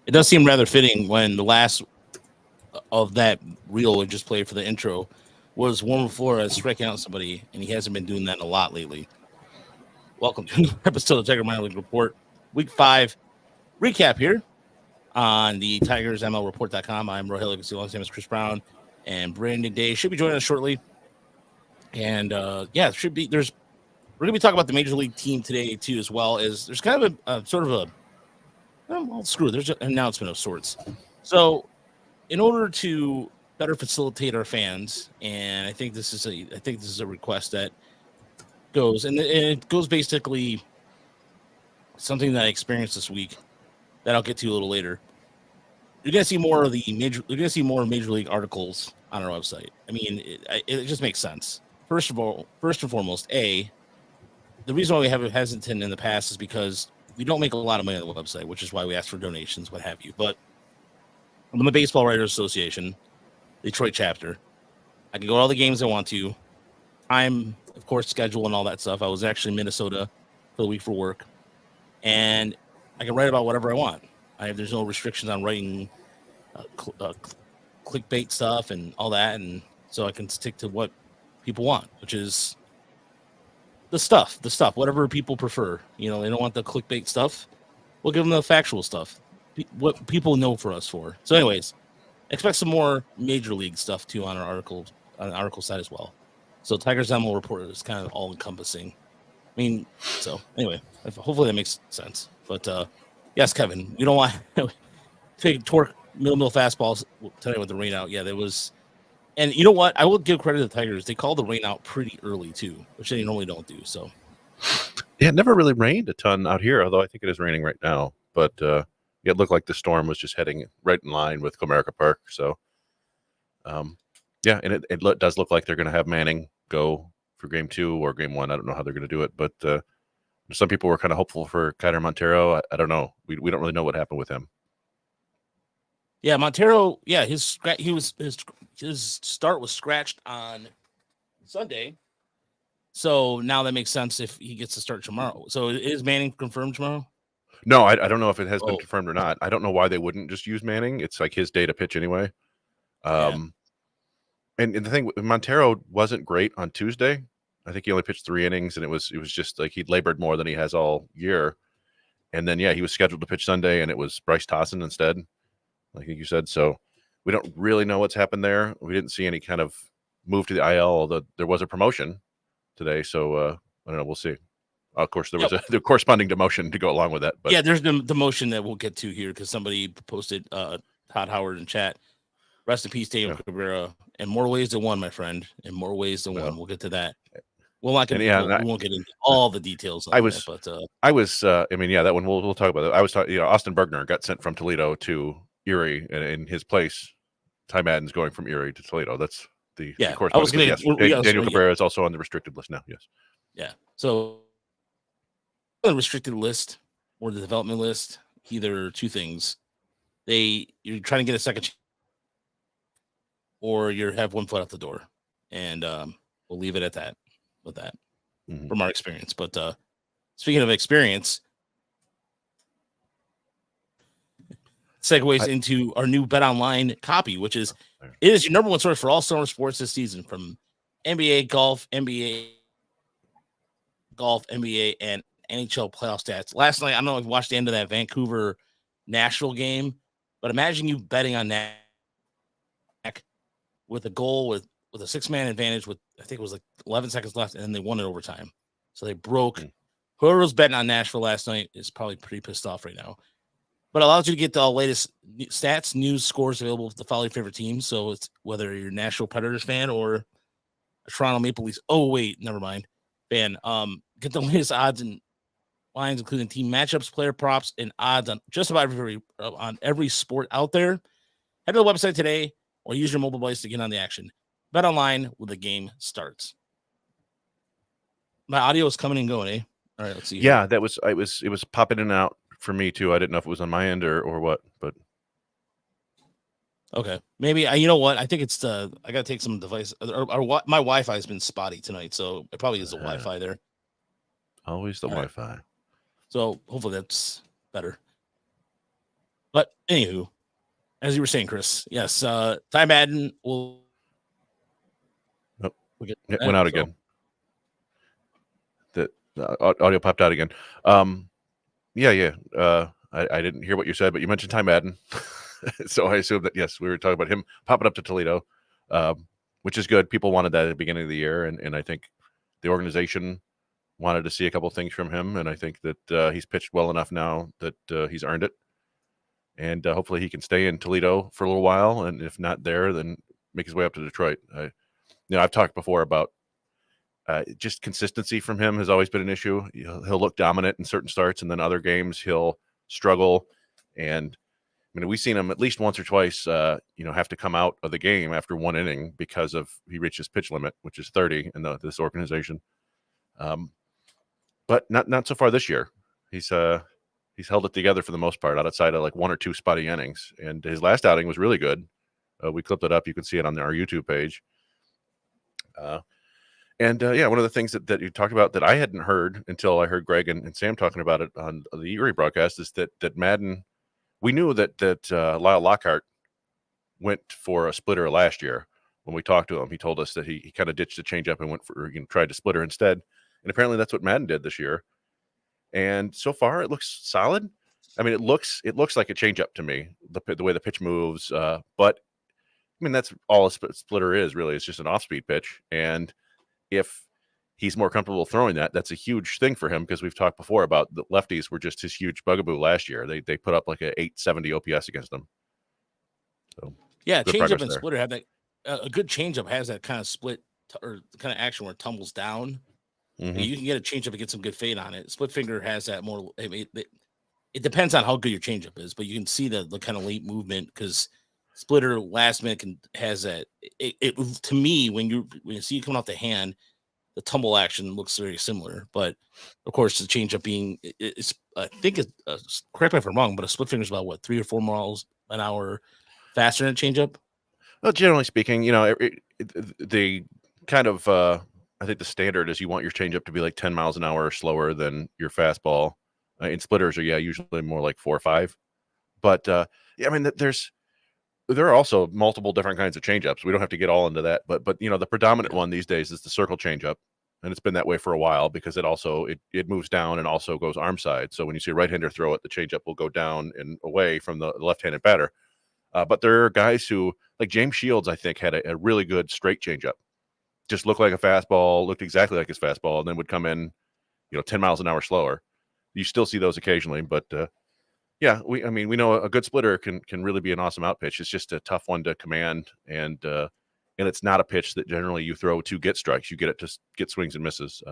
It does seem rather fitting when the last of that reel we just played for the intro was Warmer Flores striking out somebody, and he hasn't been doing that a lot lately. Welcome to another episode of Tiger Minor League Report, Week 5 recap here on the TigersMLReport.com. I'm Rohel Legacy, long name is Chris Brown, and Brandon Day should be joining us shortly. And it should be. We're going to be talking about the Major League team today too, as well as there's kind of a sort of a there's an announcement of sorts. So, in order to better facilitate our fans, and I think this is a request that goes, and it goes basically something that I experienced this week that I'll get to a little later. You're gonna see more of Major League articles on our website. I mean, it just makes sense. First and foremost, the reason why we have it hesitant in the past is because we don't make a lot of money on the website, which is why we ask for donations, what have you. But I'm the Baseball Writers Association, Detroit chapter. I can go to all the games I want to. I'm, of course, schedule and all that stuff. I was actually in Minnesota for the week for work. And I can write about whatever I want. There's no restrictions on writing clickbait stuff and all that. And so I can stick to what people want, which is the stuff, whatever people prefer. They don't want the clickbait stuff. We'll give them the factual stuff, what people know for us for. So anyways, expect some more Major League stuff too on our article side as well. So Tigers ML Report is kind of all encompassing. So anyway, hopefully that makes sense. But yes, Kevin, we don't want to take torque middle fastballs today with the rain out. Yeah, there was. And you know what? I will give credit to the Tigers. They called the rain out pretty early, too, which they normally don't do. So, yeah, it never really rained a ton out here, although I think it is raining right now. But it looked like the storm was just heading right in line with Comerica Park. So, and it does look like they're going to have Manning go for Game 2 or Game 1. I don't know how they're going to do it. But some people were kind of hopeful for Kyler Montero. I don't know. We don't really know what happened with him. Yeah, Montero. Yeah, his start was scratched on Sunday, so now that makes sense if he gets to start tomorrow. So is Manning confirmed tomorrow? No, I don't know if it has been confirmed or not. I don't know why they wouldn't just use Manning. It's like his day to pitch anyway. And the thing, Montero wasn't great on Tuesday. I think he only pitched 3 innings, and it was just like he'd labored more than he has all year. And then he was scheduled to pitch Sunday, and it was Bryce Tossin instead. Like you said, so we don't really know what's happened there. We didn't see any kind of move to the IL, although there was a promotion today. So I don't know. We'll see. Of course, there was the corresponding demotion to go along with that. But there's the demotion that we'll get to here because somebody posted Todd Howard in chat. Rest in peace, Dave Cabrera. In more ways than one, my friend. In more ways than one. We'll get to that. We'll not get. We won't get into all the details. That one we'll talk about it. I was talking. Austin Bergner got sent from Toledo to Erie, and in his place, Ty Madden's going from Erie to Toledo. That's the correspondence. Daniel Cabrera is also on the restricted list now. Yes. Yeah. So the restricted list or the development list, either two things. You're trying to get a second chance, or you have one foot out the door, and we'll leave it at that. With that, from our experience. But speaking of experience. Segues into our new Bet Online copy, which is your number one source for all summer sports this season, from NBA, golf, and NHL playoff stats. Last night, I don't know if you watched the end of that Vancouver Nashville game, but imagine you betting on that with a goal with with a 6-man advantage with, I think it was like 11 seconds left, and then they won it overtime. So they broke. Whoever was betting on Nashville last night is probably pretty pissed off right now. But it allows you to get the latest stats, news, scores available to follow your favorite team. So it's whether you're a Nashville Predators fan or a Toronto Maple Leafs. Oh, wait, never mind. Fan. Get the latest odds and lines, including team matchups, player props, and odds on just about every sport out there. Head to the website today or use your mobile device to get on the action. Bet online when the game starts. My audio is coming and going, eh? All right, let's see. Yeah, it was popping in and out for me too. I didn't know if it was on my end or what, but okay, maybe you know what? I think it's I gotta take some device. Or my Wi-Fi has been spotty tonight, so it probably is the Wi-Fi there. Always the Wi-Fi. So hopefully that's better. But anywho, as you were saying, Chris, yes, Ty Madden will. It went out again. The audio popped out again. Yeah. I didn't hear what you said, but you mentioned Ty Madden. So I assume that, yes, we were talking about him popping up to Toledo, which is good. People wanted that at the beginning of the year, and I think the organization wanted to see a couple of things from him, and I think that he's pitched well enough now that he's earned it. And hopefully he can stay in Toledo for a little while, and if not there, then make his way up to Detroit. I've talked before about just consistency from him has always been an issue. He'll look dominant in certain starts, and then other games he'll struggle. And I mean, we've seen him at least once or twice, have to come out of the game after one inning because he reached his pitch limit, which is 30 in this organization. But not so far this year. He's held it together for the most part, outside of like one or two spotty innings. And his last outing was really good. We clipped it up. You can see it on our YouTube page. One of the things that you talked about that I hadn't heard until I heard Greg and Sam talking about it on the Erie broadcast is that Madden, we knew that Lyle Lockhart went for a splitter last year. When we talked to him, he told us that he kind of ditched the changeup and went for, tried to splitter instead. And apparently that's what Madden did this year. And so far it looks solid. I mean, it looks like a changeup to me, the way the pitch moves. But I mean, that's all a splitter is really. It's just an off-speed pitch. And if he's more comfortable throwing that's a huge thing for him, because we've talked before about the lefties were just his huge bugaboo last year. They put up like a 870 OPS against them. So yeah, changeup and splitter have that. A good changeup has that kind of split or kind of action where it tumbles down. Mm-hmm. You can get a changeup and get some good fade on it. Split finger has that more. I mean, it depends on how good your changeup is, but you can see the kind of late movement because splitter last minute has that. It to me when you see it coming off the hand, the tumble action looks very similar. But of course, the changeup being it's I think it's correct me if I'm wrong, but a split finger is about 3 or 4 miles an hour faster than a changeup. Well, generally speaking, the kind of I think the standard is you want your changeup to be like 10 miles an hour slower than your fastball. And splitters are usually more like 4 or 5. But I mean, there are also multiple different kinds of changeups. We don't have to get all into that, but the predominant one these days is the circle changeup, and it's been that way for a while because it also it moves down and also goes arm side. So when you see a right-hander throw it, the changeup will go down and away from the left-handed batter. But there are guys who, like James Shields, I think, had a really good straight changeup. Just looked like a fastball, looked exactly like his fastball, and then would come in, 10 miles an hour slower. You still see those occasionally, but we know a good splitter can really be an awesome out pitch. It's just a tough one to command, and it's not a pitch that generally you throw to get strikes. You get it to get swings and misses.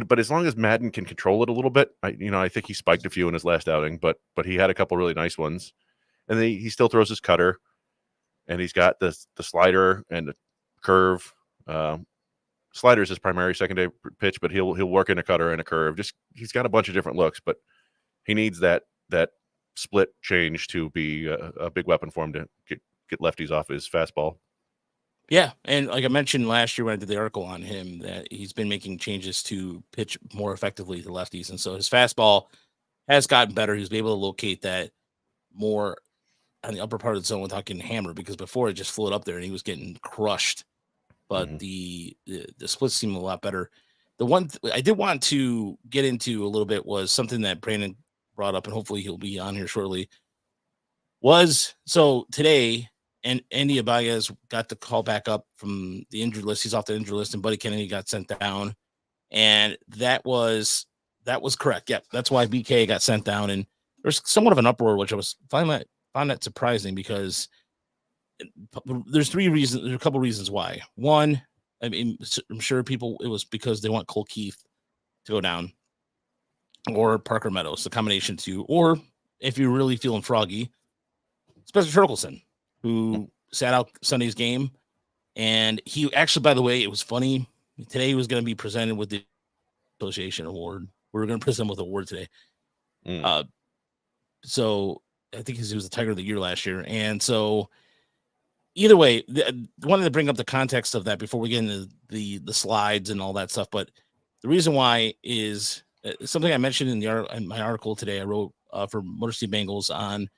But as long as Madden can control it a little bit, I think he spiked a few in his last outing, but he had a couple really nice ones, and he still throws his cutter, and he's got the slider and the curve. Slider is his primary secondary pitch, but he'll work in a cutter and a curve. He's got a bunch of different looks, but he needs that split change to be a big weapon for him to get lefties off his fastball. Yeah, and like I mentioned last year when I did the article on him, that he's been making changes to pitch more effectively to lefties, and so his fastball has gotten better. He's been able to locate that more on the upper part of the zone without getting hammered, because before it just floated up there and he was getting crushed. But the splits seem a lot better. The one I did want to get into a little bit was something that Brandon brought up, and hopefully he'll be on here shortly. So today, and Andy Abaez got the call back up from the injured list. He's off the injured list, and Buddy Kennedy got sent down. And that was correct. Yep, that's why BK got sent down. And there's somewhat of an uproar, which I was find that surprising because there's a couple reasons why. One, I mean, I'm sure it was because they want Cole Keith to go down or Parker Meadows, the combination two, or if you're really feeling froggy, Spencer Torkelson, who sat out Sunday's game. And he actually, by the way, it was funny. Today he was going to be presented with the Association Award. We were going to present him with an award today. So I think he was the Tiger of the Year last year. And so either way, wanted to bring up the context of that before we get into the slides and all that stuff. But the reason why is something I mentioned in my article today I wrote for Motor City Bengals on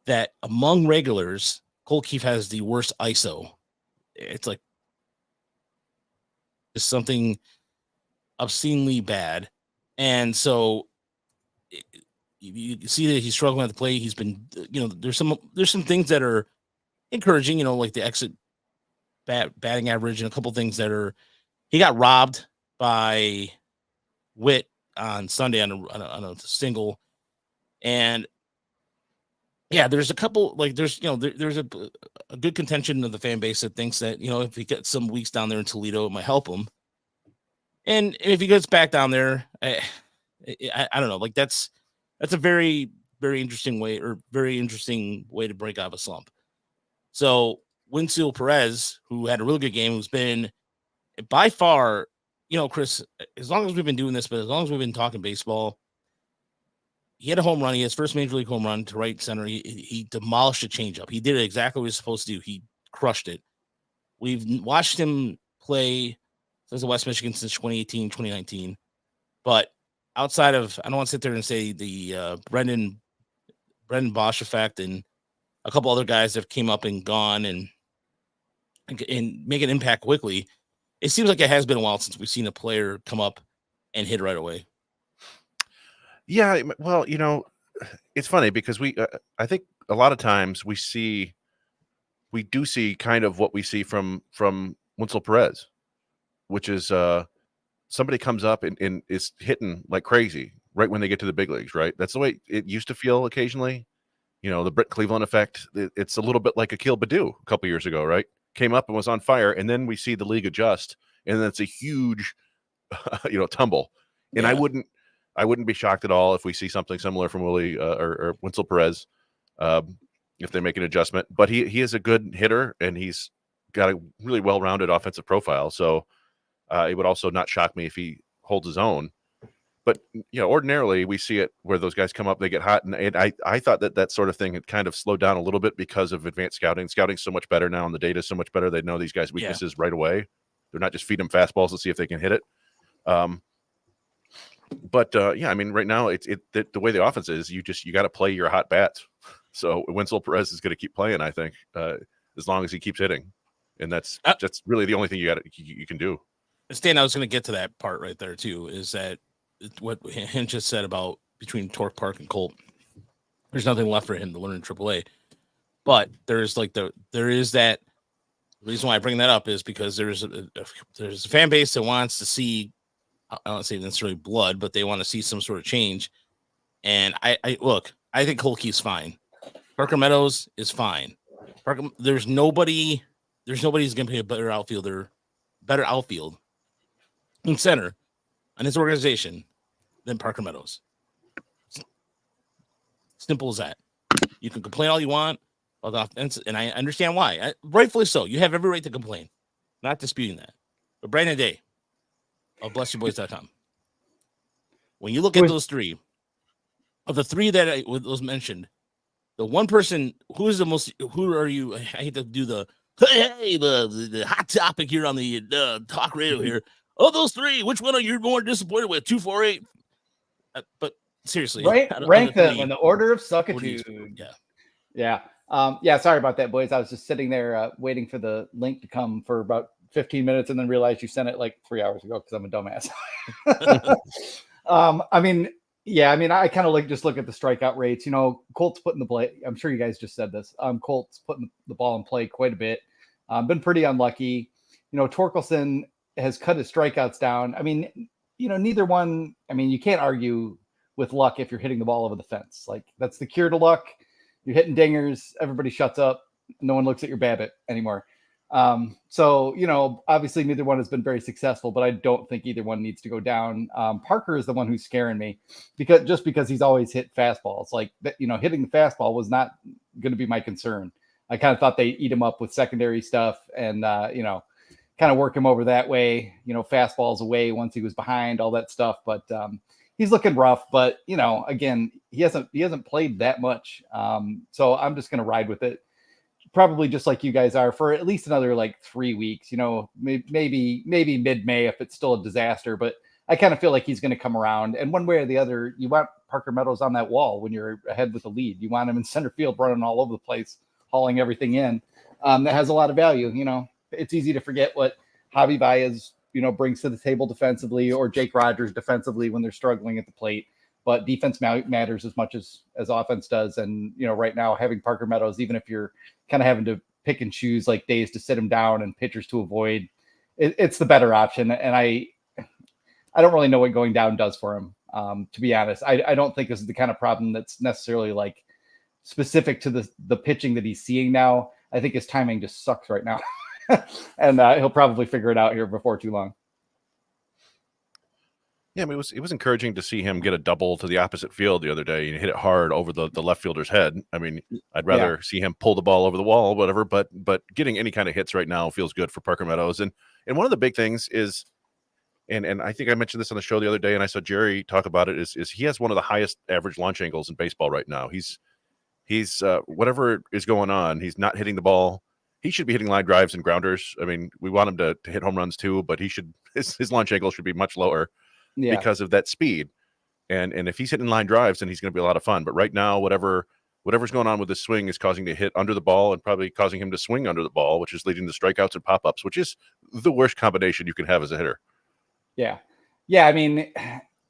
that among regulars, Cole Keith has the worst ISO. It's like just something obscenely bad. And so you see that he's struggling at the plate. He's been, there's some things that are encouraging, like the exit batting average and a couple things that he got robbed by Witt on Sunday on a single. And yeah, there's a couple, there's a good contention of the fan base that thinks that, if he gets some weeks down there in Toledo, it might help him. And if he gets back down there, I don't know, that's a very, very interesting way to break out of a slump. So Winslow Perez, who had a really good game, who's been by far, Chris, as long as we've been doing this, but as long as we've been talking baseball, he had a home run. He had his first major league home run to right center. He demolished a changeup. He did exactly what he was supposed to do. He crushed it. We've watched him play since the West Michigan since 2018, 2019. But outside of, I don't want to sit there and say the Brendan Bosch effect and a couple other guys that came up and gone and make an impact quickly, it seems like it has been a while since we've seen a player come up and hit right away. Yeah, well, it's funny because I think a lot of times we do see kind of what we see from Winslow Perez, which is somebody comes up and is hitting like crazy right when they get to the big leagues, right? That's the way it used to feel occasionally. The Britt Cleveland effect. It's a little bit like Akil Baddoo a couple years ago, right? Came up and was on fire, and then we see the league adjust, and then it's a huge, tumble. And yeah. I wouldn't be shocked at all if we see something similar from Willie or Winslow Perez if they make an adjustment. But he is a good hitter, and he's got a really well-rounded offensive profile. So it would also not shock me if he holds his own. But, ordinarily we see it where those guys come up, they get hot. And I thought that sort of thing had kind of slowed down a little bit because of advanced scouting. Scouting's so much better now, and the data is so much better. They know these guys' weaknesses right away. They're not just feeding them fastballs to see if they can hit it. But right now the way the offense is, you got to play your hot bats. So Winslow Perez is going to keep playing, I think, as long as he keeps hitting, and that's really the only thing you can do. Stan, I was going to get to that part right there too. Is that what Hinch just said about between Torque Park and Colt? There's nothing left for him to learn in AAA, but there is that reason why I bring that up is because there's a fan base that wants to see. I don't say necessarily blood, but they want to see some sort of change. And I think Cole Keith's fine. Parker Meadows is fine. There's nobody who's going to be a better outfield in center on his organization than Parker Meadows. Simple as that. You can complain all you want about the offense, and I understand why. Rightfully so. You have every right to complain. Not disputing that. But Brandon Day of BlessYourBoys.com. When you look at those three, of the three that was mentioned, the one person who are you? I hate to do the hot topic here on the talk radio here. Of those three, which one are you more disappointed with? 248. But seriously, rank them in the order of suckitude. Yeah. Sorry about that, boys. I was just sitting there waiting for the link to come for about 15 minutes and then realized you sent it like 3 hours ago because I'm a dumbass. Yeah, I mean, I kind of just look at the strikeout rates. Colts putting the play. I'm sure you guys just said this. Colts putting the ball in play quite a bit. Been pretty unlucky. Torkelson has cut his strikeouts down. I mean, neither one. I mean, you can't argue with luck if you're hitting the ball over the fence. Like that's the cure to luck. You're hitting dingers. Everybody shuts up. No one looks at your BABIP anymore. So, obviously neither one has been very successful, but I don't think either one needs to go down. Parker is the one who's scaring me because he's always hit fastballs. Like, hitting the fastball was not going to be my concern. I kind of thought they eat him up with secondary stuff and, kind of work him over that way, fastballs away once he was behind, all that stuff. But, he's looking rough, but again, he hasn't played that much. So I'm just going to ride with it. Probably just like you guys are for at least another like 3 weeks, maybe mid-May if it's still a disaster, but I kind of feel like he's going to come around. And one way or the other, you want Parker Meadows on that wall when you're ahead with the lead. You want him in center field running all over the place, hauling everything in. That has a lot of value. It's easy to forget what Javi Baez, brings to the table defensively, or Jake Rogers defensively when they're struggling at the plate. But defense matters as much as offense does. And, right now having Parker Meadows, even if you're kind of having to pick and choose like days to sit him down and pitchers to avoid, it's the better option. And I don't really know what going down does for him. To be honest, I don't think this is the kind of problem that's necessarily like specific to the pitching that he's seeing now. I think his timing just sucks right now. And he'll probably figure it out here before too long. Yeah, I mean, it was encouraging to see him get a double to the opposite field the other day and hit it hard over the left fielder's head. I mean, I'd rather see him pull the ball over the wall, whatever. But getting any kind of hits right now feels good for Parker Meadows. And one of the big things is, and I think I mentioned this on the show the other day, and I saw Jerry talk about it, is he has one of the highest average launch angles in baseball right now. He's whatever is going on, he's not hitting the ball. He should be hitting line drives and grounders. I mean, we want him to hit home runs too, but his launch angle should be much lower. Yeah. Because of that speed. And if he's hitting line drives, then he's going to be a lot of fun. But right now, whatever's going on with his swing is causing him to hit under the ball and probably causing him to swing under the ball, which is leading to strikeouts and pop-ups, which is the worst combination you can have as a hitter. Yeah. Yeah. I mean,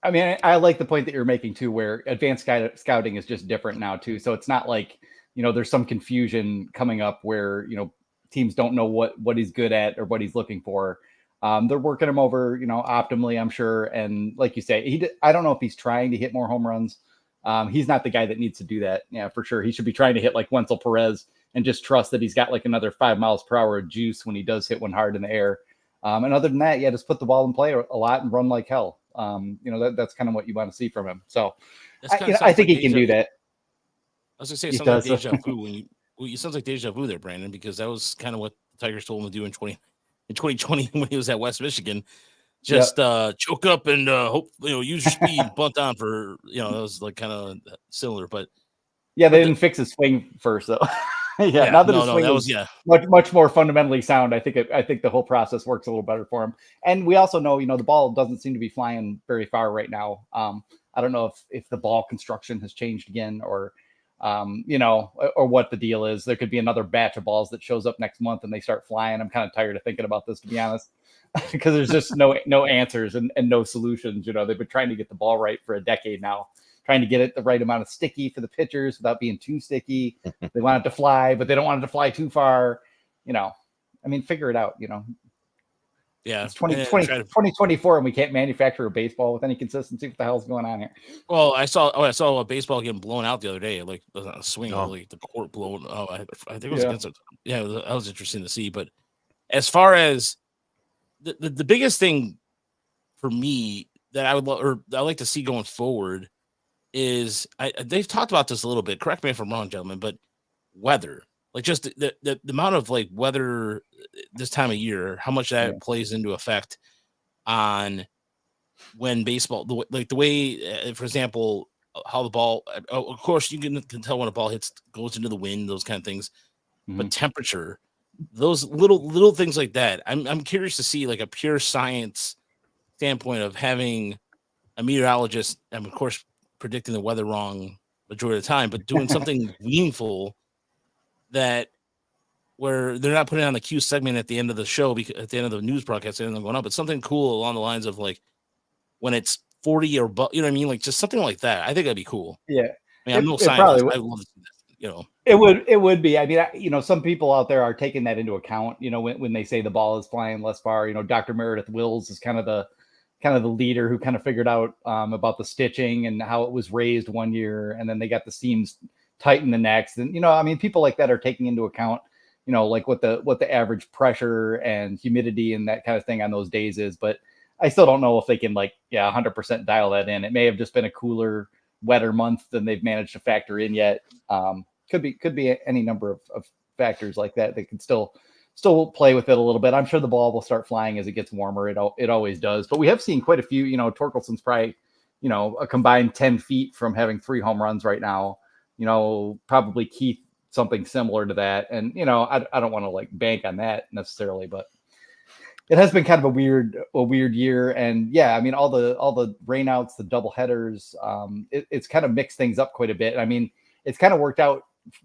I like the point that you're making too, where advanced scouting is just different now too. So it's not like, there's some confusion coming up where, teams don't know what he's good at or what he's looking for. They're working him over, optimally, I'm sure. And like you say, I don't know if he's trying to hit more home runs. He's not the guy that needs to do that. Yeah, for sure. He should be trying to hit like Wenzel Perez and just trust that he's got like another 5 miles per hour of juice when he does hit one hard in the air. And other than that, just put the ball in play a lot and run like hell. That's kind of what you want to see from him. So I think he can do that. I was gonna say it sounds like deja vu it sounds like deja vu there, Brandon, because that was kind of what the Tigers told him to do in 2020 when he was at West Michigan. Just choke up and hope use your speed, bunt on for that was like kind of similar, but they didn't fix his swing first though. Now that his swing was much more fundamentally sound, I think the whole process works a little better for him. And we also know the ball doesn't seem to be flying very far right now. I don't know if the ball construction has changed again or or what the deal is. There could be another batch of balls that shows up next month and they start flying. I'm kind of tired of thinking about this, to be honest, because there's just no answers and no solutions. They've been trying to get the ball right for a decade now, trying to get it the right amount of sticky for the pitchers without being too sticky. They want it to fly, but they don't want it to fly too far. Figure it out, Yeah, it's 2024 and we can't manufacture a baseball with any consistency. What the hell's going on here? Well, I saw a baseball getting blown out the other day, like a swing, like the court blown. Oh, I think it was against it. Yeah, that was interesting to see. But as far as the biggest thing for me that I like to see going forward is they've talked about this a little bit. Correct me if I'm wrong, gentlemen, but weather. Like just the amount of like weather this time of year, how much that plays into effect on when baseball, the way, for example, how the ball, of course you can tell when a ball goes into the wind, those kind of things, but temperature, those little things like that. I'm curious to see like a pure science standpoint of having a meteorologist, and of course predicting the weather wrong majority of the time, but doing something meaningful that where they're not putting on the Q segment at the end of the show, because at the end of the news broadcast, and going up, but something cool along the lines of like when it's 40 or, you know what I mean? Like just something like that. I think that'd be cool. Yeah. I mean, I'm no scientist. I love to see that, you know. It would be. I mean, you know, some people out there are taking that into account, you know, when they say the ball is flying less far. You know, Dr. Meredith Wills is kind of the leader who kind of figured out about the stitching and how it was raised one year, and then they got the seams tightened the next. And, you know, I mean, people like that are taking into account, you know, like what the average pressure and humidity and that kind of thing on those days is. But I still don't know if they can 100% dial that in. It may have just been a cooler, wetter month than they've managed to factor in yet. Could be any number of factors like that. They can still play with it a little bit. I'm sure the ball will start flying as it gets warmer. It always does. But we have seen quite a few. You know, Torkelson's probably, you know, a combined 10 feet from having 3 home runs right now. You know, probably Keith something similar to that. And, you know, I don't want to bank on that necessarily, but it has been kind of a weird year. And yeah, I mean, all the rainouts, the double headers, it's kind of mixed things up quite a bit. I mean, it's kind of worked out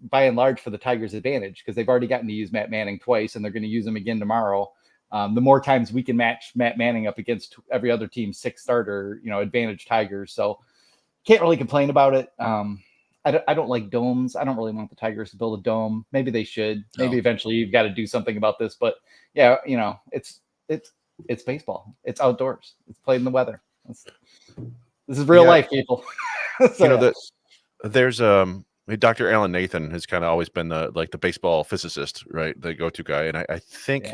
by and large for the Tigers' advantage because they've already gotten to use Matt Manning twice and they're going to use him again tomorrow. The more times we can match Matt Manning up against every other team's 6th starter, you know, advantage Tigers. So can't really complain about it. I don't like domes. I don't really want the Tigers to build a dome. Maybe they should. Maybe eventually you've got to do something about this. But yeah, you know, it's baseball. It's outdoors. It's played in the weather. This is real life, people. So, you know, there's Dr. Alan Nathan has kind of always been the baseball physicist, right? The go-to guy. And I think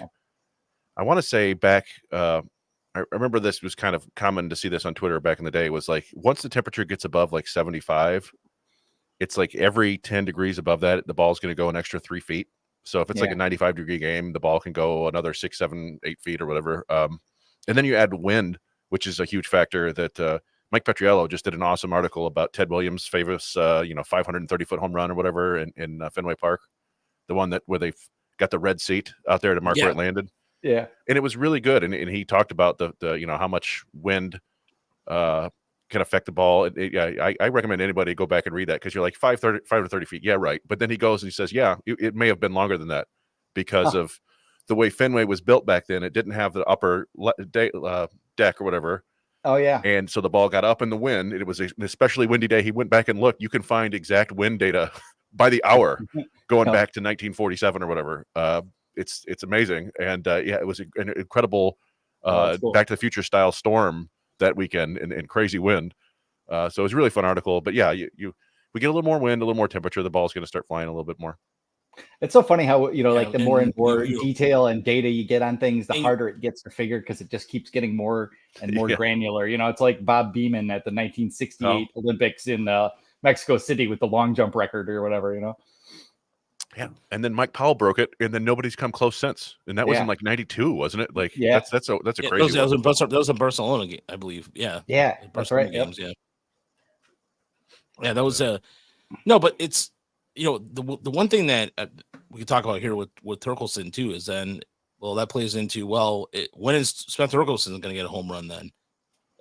I want to say back I remember this was kind of common to see this on Twitter back in the day, was like once the temperature gets above 75, it's like every 10 degrees above that, the ball's going to go an extra 3 feet. So if it's like a 95-degree game, the ball can go another 6, 7, 8 feet or whatever. And then you add wind, which is a huge factor that Mike Petriello just did an awesome article about Ted Williams' famous, 530-foot home run or whatever in Fenway Park, the one where they got the red seat out there to mark where it landed. Yeah, and it was really good. And he talked about the how much wind can affect the ball. I recommend anybody go back and read that because you're like 5 to 30 feet. Yeah, right. But then he goes and he says, it may have been longer than that because of the way Fenway was built back then. It didn't have the upper deck or whatever. Oh, yeah. And so the ball got up in the wind. It was an especially windy day. He went back and looked. You can find exact wind data by the hour going back to 1947 or whatever. It's amazing. And it was an incredible cool. Back to the Future style storm that weekend and crazy wind. So it was a really fun article. But yeah, we get a little more wind, a little more temperature. The ball's going to start flying a little bit more. It's so funny how, the more and more detail and data you get on things, the harder it gets to figure because it just keeps getting more and more granular. It's like Bob Beamon at the 1968 Olympics in Mexico City with the long jump record or whatever, Yeah. And then Mike Powell broke it, and then nobody's come close since. And that was in 92, wasn't it? That's a crazy one. That was in Barcelona game, I believe. Yeah. Yeah. That's right. Games, Yeah, that was no, but it's the one thing that we can talk about here with Torkelson too is then that plays into when is Spencer Torkelson going to get a home run then?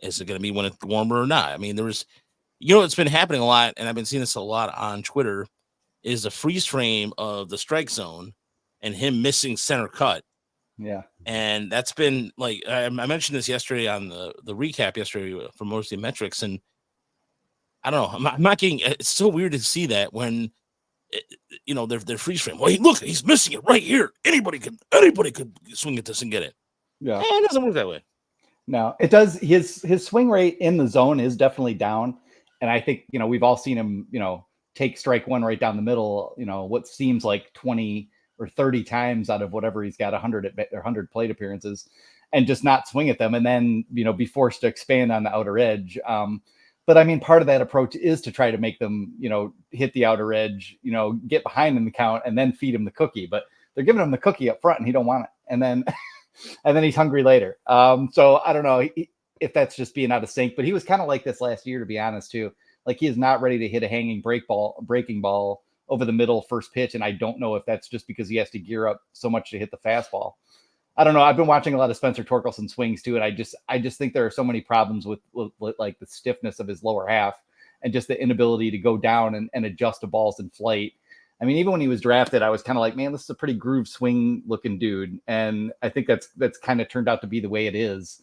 Is it going to be when it's warmer or not? I mean, it's been happening a lot, and I've been seeing this a lot on Twitter, is the freeze frame of the strike zone and him missing center cut. Yeah. And that's been I mentioned this yesterday on the recap yesterday for Mostly Metrics, and I don't know. I'm not getting. It's so weird to see that when, they're freeze frame. Well, look, he's missing it right here. Anybody could swing at this and get it. Yeah, it doesn't work that way. No, it does. His swing rate in the zone is definitely down, and I think we've all seen him take strike one right down the middle. What seems like 20 or 30 times out of whatever he's got 100 plate appearances, and just not swing at them, and then be forced to expand on the outer edge. But I mean, part of that approach is to try to make them, hit the outer edge, get behind in the count and then feed him the cookie. But they're giving him the cookie up front and he don't want it. And then, and then he's hungry later. So I don't know if that's just being out of sync, but he was kind of like this last year, to be honest, too. Like he is not ready to hit a hanging breaking ball over the middle first pitch. And I don't know if that's just because he has to gear up so much to hit the fastball. I don't know. I've been watching a lot of Spencer Torkelson swings too, and I just think there are so many problems with like the stiffness of his lower half and just the inability to go down and adjust to balls in flight. I mean, even when he was drafted, I was kind of like, man, this is a pretty groove swing looking dude, and I think that's kind of turned out to be the way it is.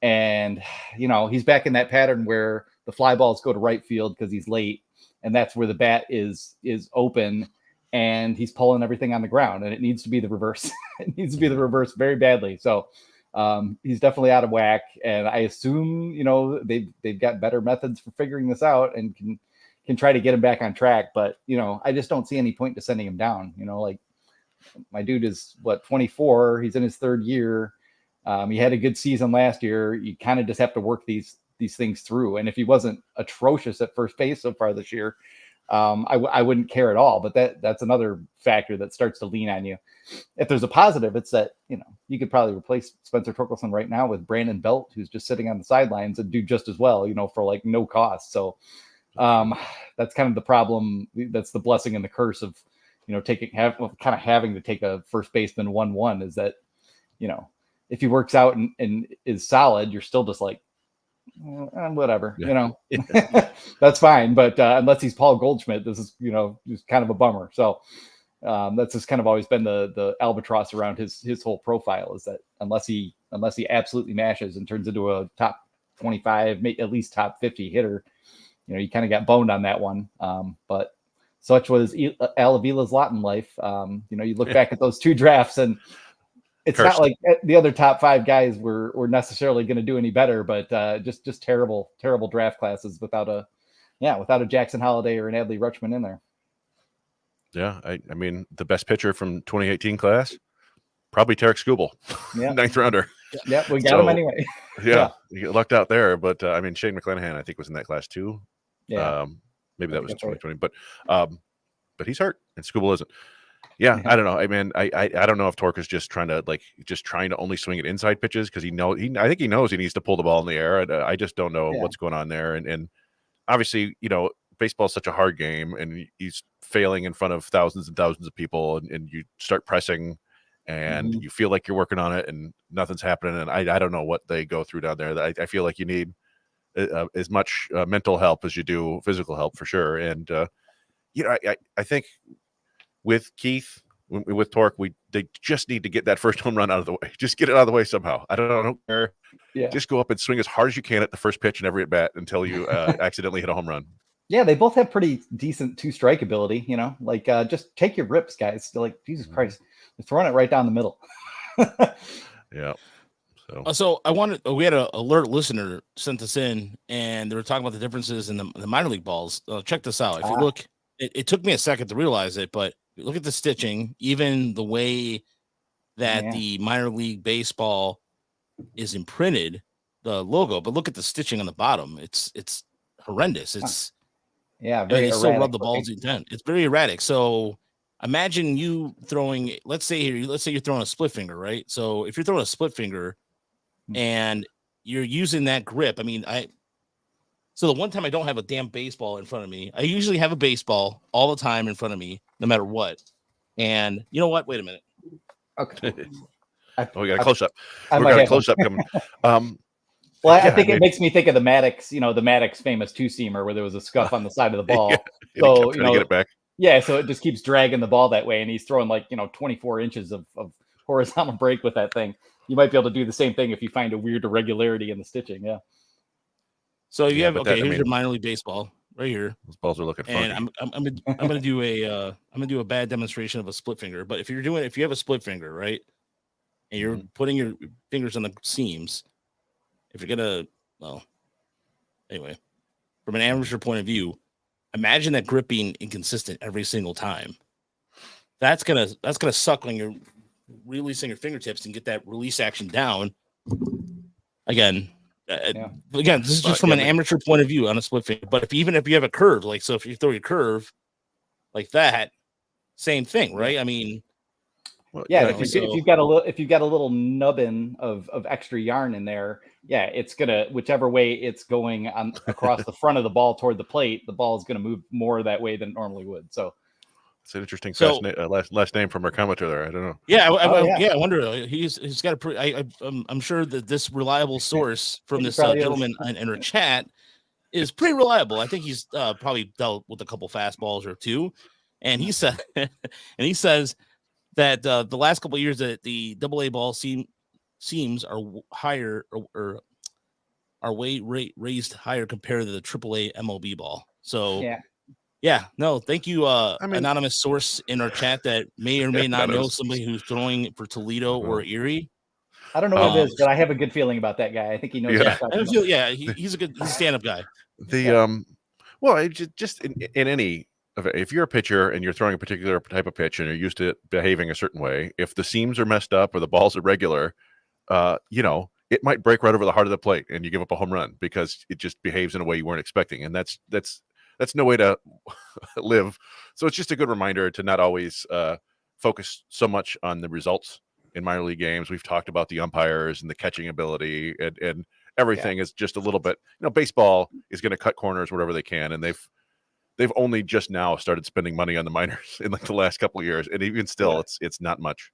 And, he's back in that pattern where the fly balls go to right field because he's late. And that's where the bat is open, and he's pulling everything on the ground, and it needs to be the reverse. It needs to be the reverse very badly. So he's definitely out of whack. And I assume, they've got better methods for figuring this out and can try to get him back on track. But, I just don't see any point to sending him down. Like, my dude is 24. He's in his third year. He had a good season last year. You kind of just have to work these things through. And if he wasn't atrocious at first base so far this year, I wouldn't care at all. But that's another factor that starts to lean on you. If there's a positive, it's that, you could probably replace Spencer Torkelson right now with Brandon Belt, who's just sitting on the sidelines and do just as well, for like no cost. So that's kind of the problem. That's the blessing and the curse of, having to take a first baseman 1-1 is that, if he works out and is solid, you're still just like, whatever, that's fine. But unless he's Paul Goldschmidt, this is, just kind of a bummer. So that's just kind of always been the albatross around his whole profile, is that unless he absolutely mashes and turns into a top 25, at least top 50 hitter, you kind of got boned on that one. But such was Al Avila's lot in life. You look back at those two drafts, and it's Cursed. not like the other top 5 guys were necessarily going to do any better, but just terrible draft classes without a Jackson Holiday or an Adley Rutschman in there. Yeah, I mean, the best pitcher from 2018 class, probably Tarek Skubal, Yeah. 9th rounder. Yeah, we got him anyway. Yeah, you lucked out there. But I mean, Shane McClanahan, I think, was in that class too. Yeah, maybe that was 2020, right. But he's hurt, and Skubal isn't. Yeah, I don't know. I mean, I don't know if Torque is just trying to only swing at inside pitches because I think he knows he needs to pull the ball in the air. And, I just don't know what's going on there. And obviously, baseball is such a hard game, and he's failing in front of thousands and thousands of people, and you start pressing, and you feel like you're working on it, and nothing's happening. And I don't know what they go through down there. I feel like you need as much mental help as you do physical help for sure. And I think with Keith, with Torque, they just need to get that first home run out of the way. Just get it out of the way somehow. I don't care. Yeah. Just go up and swing as hard as you can at the first pitch and every at bat until you accidentally hit a home run. Yeah, they both have pretty decent 2-strike ability. Just take your rips, guys. They're like, Jesus Christ, they're throwing it right down the middle. Yeah. So we had an alert listener sent us in, and they were talking about the differences in the minor league balls. Check this out. If you look, it took me a second to realize it, but look at the stitching, even the way that the minor league baseball is imprinted, the logo, but look at the stitching on the bottom. It's horrendous. It's they still rub the balls intent. It's very erratic. So imagine you throwing, let's say you're throwing a split finger, right? So if you're throwing a split finger and you're using that grip, so the one time I don't have a damn baseball in front of me, I usually have a baseball all the time in front of me, no matter what. And you know what? Wait a minute. Okay. We got a close up. We got a close up coming. Well, I think it makes me think of the Maddox, the Maddox famous 2-seamer where there was a scuff on the side of the ball. So to get it back. Yeah, so it just keeps dragging the ball that way, and he's throwing 24 inches of horizontal break with that thing. You might be able to do the same thing if you find a weird irregularity in the stitching. Yeah. So if you have here's your minor league baseball right here. Those balls are looking funky. And I'm gonna do a bad demonstration of a split finger. But if you have a split finger, right, and you're putting your fingers on the seams, if you're anyway, from an amateur point of view, imagine that grip being inconsistent every single time. That's gonna suck when you're releasing your fingertips and get that release action down. Again, this is just from an amateur point of view on a split finger. But even if you have a curve, so if you throw your curve like that, same thing, right? If you've got a little nubbin of extra yarn in there, it's gonna, whichever way it's going on across the front of the ball toward the plate, the ball is gonna move more that way than it normally would. So it's an interesting last name from our commentator there. I don't know. I wonder. He's got I'm sure that this reliable source from this gentleman in our chat is pretty reliable. I think he's probably dealt with a couple fastballs or two, and he says that the last couple of years that the AA ball seams are higher, or are raised higher compared to the AAA MLB ball. So no, thank you, anonymous source in our chat that may or may not know somebody who's throwing for Toledo or Erie. I don't know what it is, but I have a good feeling about that guy. I think he knows. He's a stand-up guy. Well, just in any of it, if you're a pitcher and you're throwing a particular type of pitch and you're used to it behaving a certain way, if the seams are messed up or the balls are regular, it might break right over the heart of the plate and you give up a home run because it just behaves in a way you weren't expecting, and that's no way to live. So it's just a good reminder to not always focus so much on the results in minor league games. We've talked about the umpires and the catching ability and everything is just a little bit, baseball is going to cut corners wherever they can. And they've only just now started spending money on the minors in like the last couple of years. And even still, it's not much.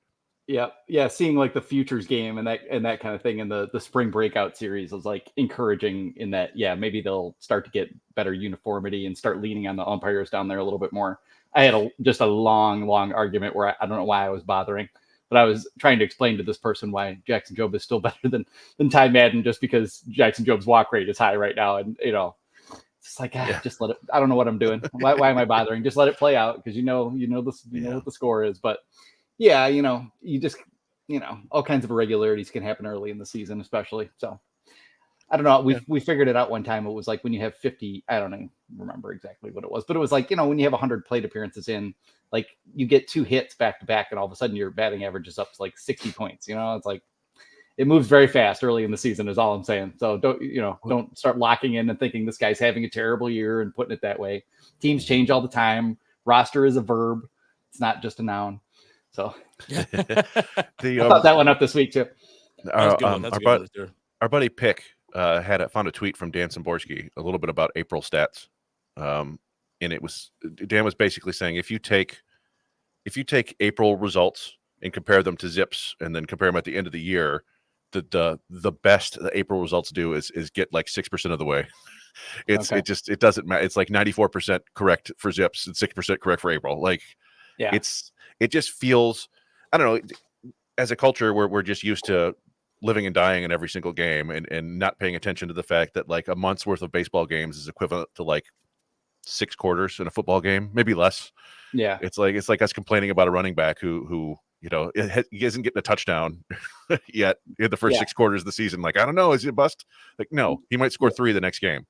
Yeah. Seeing like the futures game and that kind of thing in the spring breakout series was like encouraging in that, maybe they'll start to get better uniformity and start leaning on the umpires down there a little bit more. I had just a long argument where I don't know why I was bothering, but I was trying to explain to this person why Jackson Jobe is still better than Ty Madden just because Jackson Jobe's walk rate is high right now. And, it's like, just let it, I don't know what I'm doing. Why am I bothering? Just let it play out. Cause you know what the score is, but you just, all kinds of irregularities can happen early in the season, especially. So I don't know. We figured it out one time. It was like when you have 50, I don't even remember exactly what it was, but it was like, when you have 100 plate appearances in, like you get 2 hits back to back and all of a sudden your batting average is up to like 60 points. It's like, it moves very fast early in the season is all I'm saying. So don't start locking in and thinking this guy's having a terrible year and putting it that way. Teams change all the time. Roster is a verb. It's not just a noun. So I thought that one up this week too. Our buddy Pick found a tweet from Dan Szymborski a little bit about April stats, and Dan was basically saying if you take April results and compare them to Zips and then compare them at the end of the year, the best the April results do is get like 6% of the way. It doesn't matter. It's like 94% correct for Zips and 6% correct for April. Like it just feels, I don't know, as a culture we're just used to living and dying in every single game and not paying attention to the fact that like a month's worth of baseball games is equivalent to like 6 quarters in a football game, maybe less. Yeah. It's like us complaining about a running back who he isn't getting a touchdown yet in the first 6 quarters of the season. Like, I don't know, is he a bust? Like, no, he might score 3 the next game.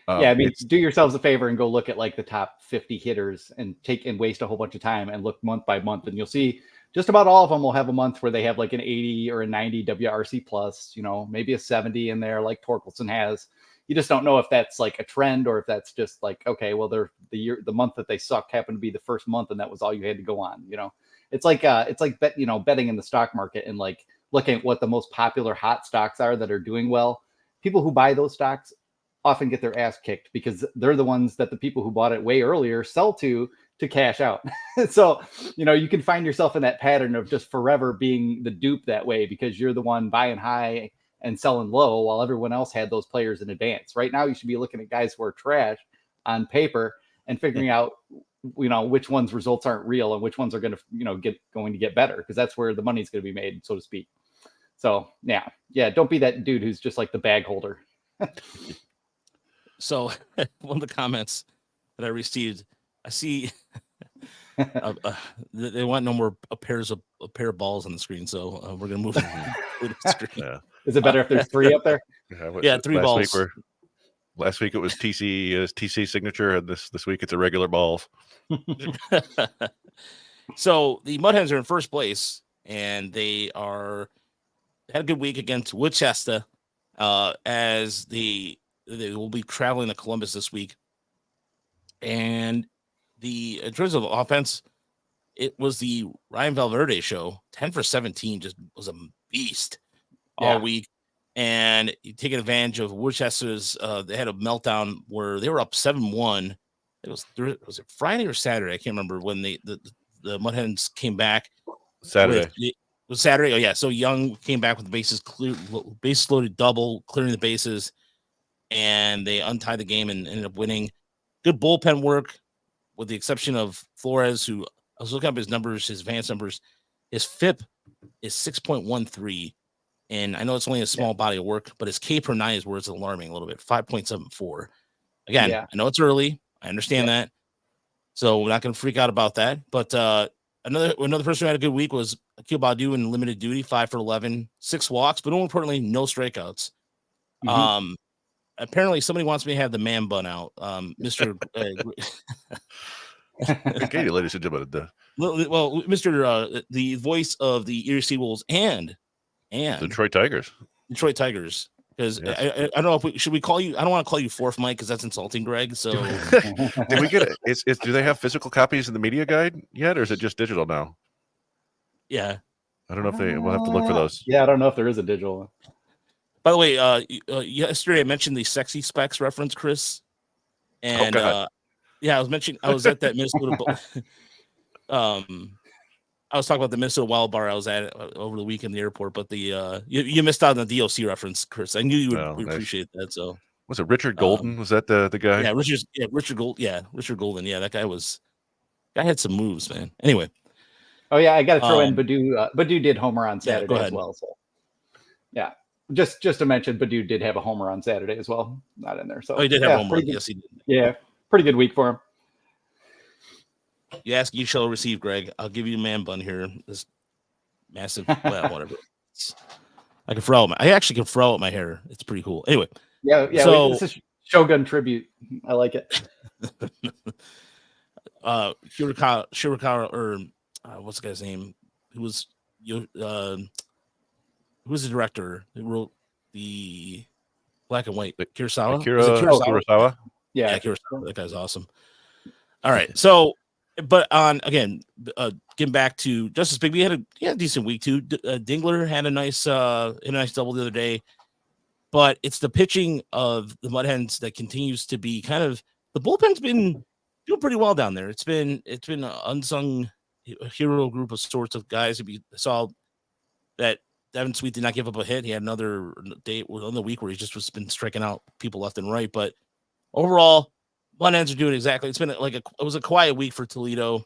Do yourselves a favor and go look at like the top 50 hitters and waste a whole bunch of time and look month by month, and you'll see just about all of them will have a month where they have like an 80 or a 90 WRC plus, maybe a 70 in there like Torkelson has. You just don't know if that's like a trend or if that's just like, okay, well, the month that they sucked happened to be the first month and that was all you had to go on. It's like betting in the stock market and like looking at what the most popular hot stocks are that are doing well. People who buy those stocks often get their ass kicked because they're the ones that the people who bought it way earlier sell to cash out. So, you can find yourself in that pattern of just forever being the dupe that way because you're the one buying high and selling low while everyone else had those players in advance. Right now, you should be looking at guys who are trash on paper and figuring out, which ones results aren't real and which ones are going to get better because that's where the money's going to be made, so to speak. So don't be that dude who's just like the bag holder. So one of the comments that I received, I see they want no more a pair of balls on the screen. So we're going to move to the screen. Yeah. Is it better if there's 3 up there? 3 balls. Last week it was TC signature, and this week it's irregular balls. So the Mud Hens are in first place, and they had a good week against Woodchester as they will be traveling to Columbus this week. And in terms of offense, it was the Ryan Valverde show. 10 for 17 just was a beast all week. And taking advantage of Worcester's, they had a meltdown where they were up 7-1. Was it Friday or Saturday? I can't remember when the Mud Hens came back. Saturday. It was Saturday. Oh yeah. So Young came back with the bases loaded double, clearing the bases, and they untied the game and ended up winning. Good bullpen work, with the exception of Flores, who I was looking up his numbers, his advanced numbers. His FIP is 6.13, And I know it's only a small body of work, but his K per 9 is where it's alarming a little bit. 5.74. Again, I know it's early. I understand that. So we're not going to freak out about that. But another person who had a good week was Akil Badu in limited duty, 5 for 11, 6 walks, but more importantly, no strikeouts. Apparently somebody wants me to have the man bun out. Mr. Katie, ladies and gentlemen. Well, Mr. The voice of the Erie Seawolves and Detroit Tigers. Because I don't know if should we call you? I don't want to call you fourth Mike because that's insulting, Greg. So did we get it? Do they have physical copies of the media guide yet, or is it just digital now? Yeah, I don't know if we'll have to look for those. Yeah, I don't know if there is a digital one. By the way, yesterday I mentioned the Sexy Specs reference, Chris, and I was at that Minnesota. I was talking about the Minnesota Wild Bar I was at over the week in the airport, but you missed out on the DOC reference, Chris. I knew you would appreciate that. So was it Richard Golden? Was that the guy? Yeah, Richard Golden. Yeah, that guy had some moves, man. Anyway. Oh yeah, I got to throw in Badu. Badu did homer on Saturday as well. So yeah, just to mention, Badu did have a homer on Saturday as well. Not in there. So he did have a homer. Yes, he did. Yeah, pretty good week for him. You ask, you shall receive, Greg. I'll give you a man bun here. This massive, well, whatever. I actually can throw out my hair. It's pretty cool. Anyway. Yeah. So this is Shogun tribute. I like it. Shirakawa, or what's the guy's name? Who's the director who wrote the Black and White? Kurosawa. Kurosawa. Yeah, Kurosawa. That guy's awesome. All right, so. But getting back to Justice Big, we had a decent week too. Dingler had a nice double the other day, but it's the pitching of the Mud Hens that continues to be kind of the bullpen's been doing pretty well down there. It's been an unsung hero group of sorts of guys. We saw that Devin Sweet did not give up a hit. He had another week where he just been striking out people left and right, but overall. One ends are doing exactly. It's been it was a quiet week for Toledo,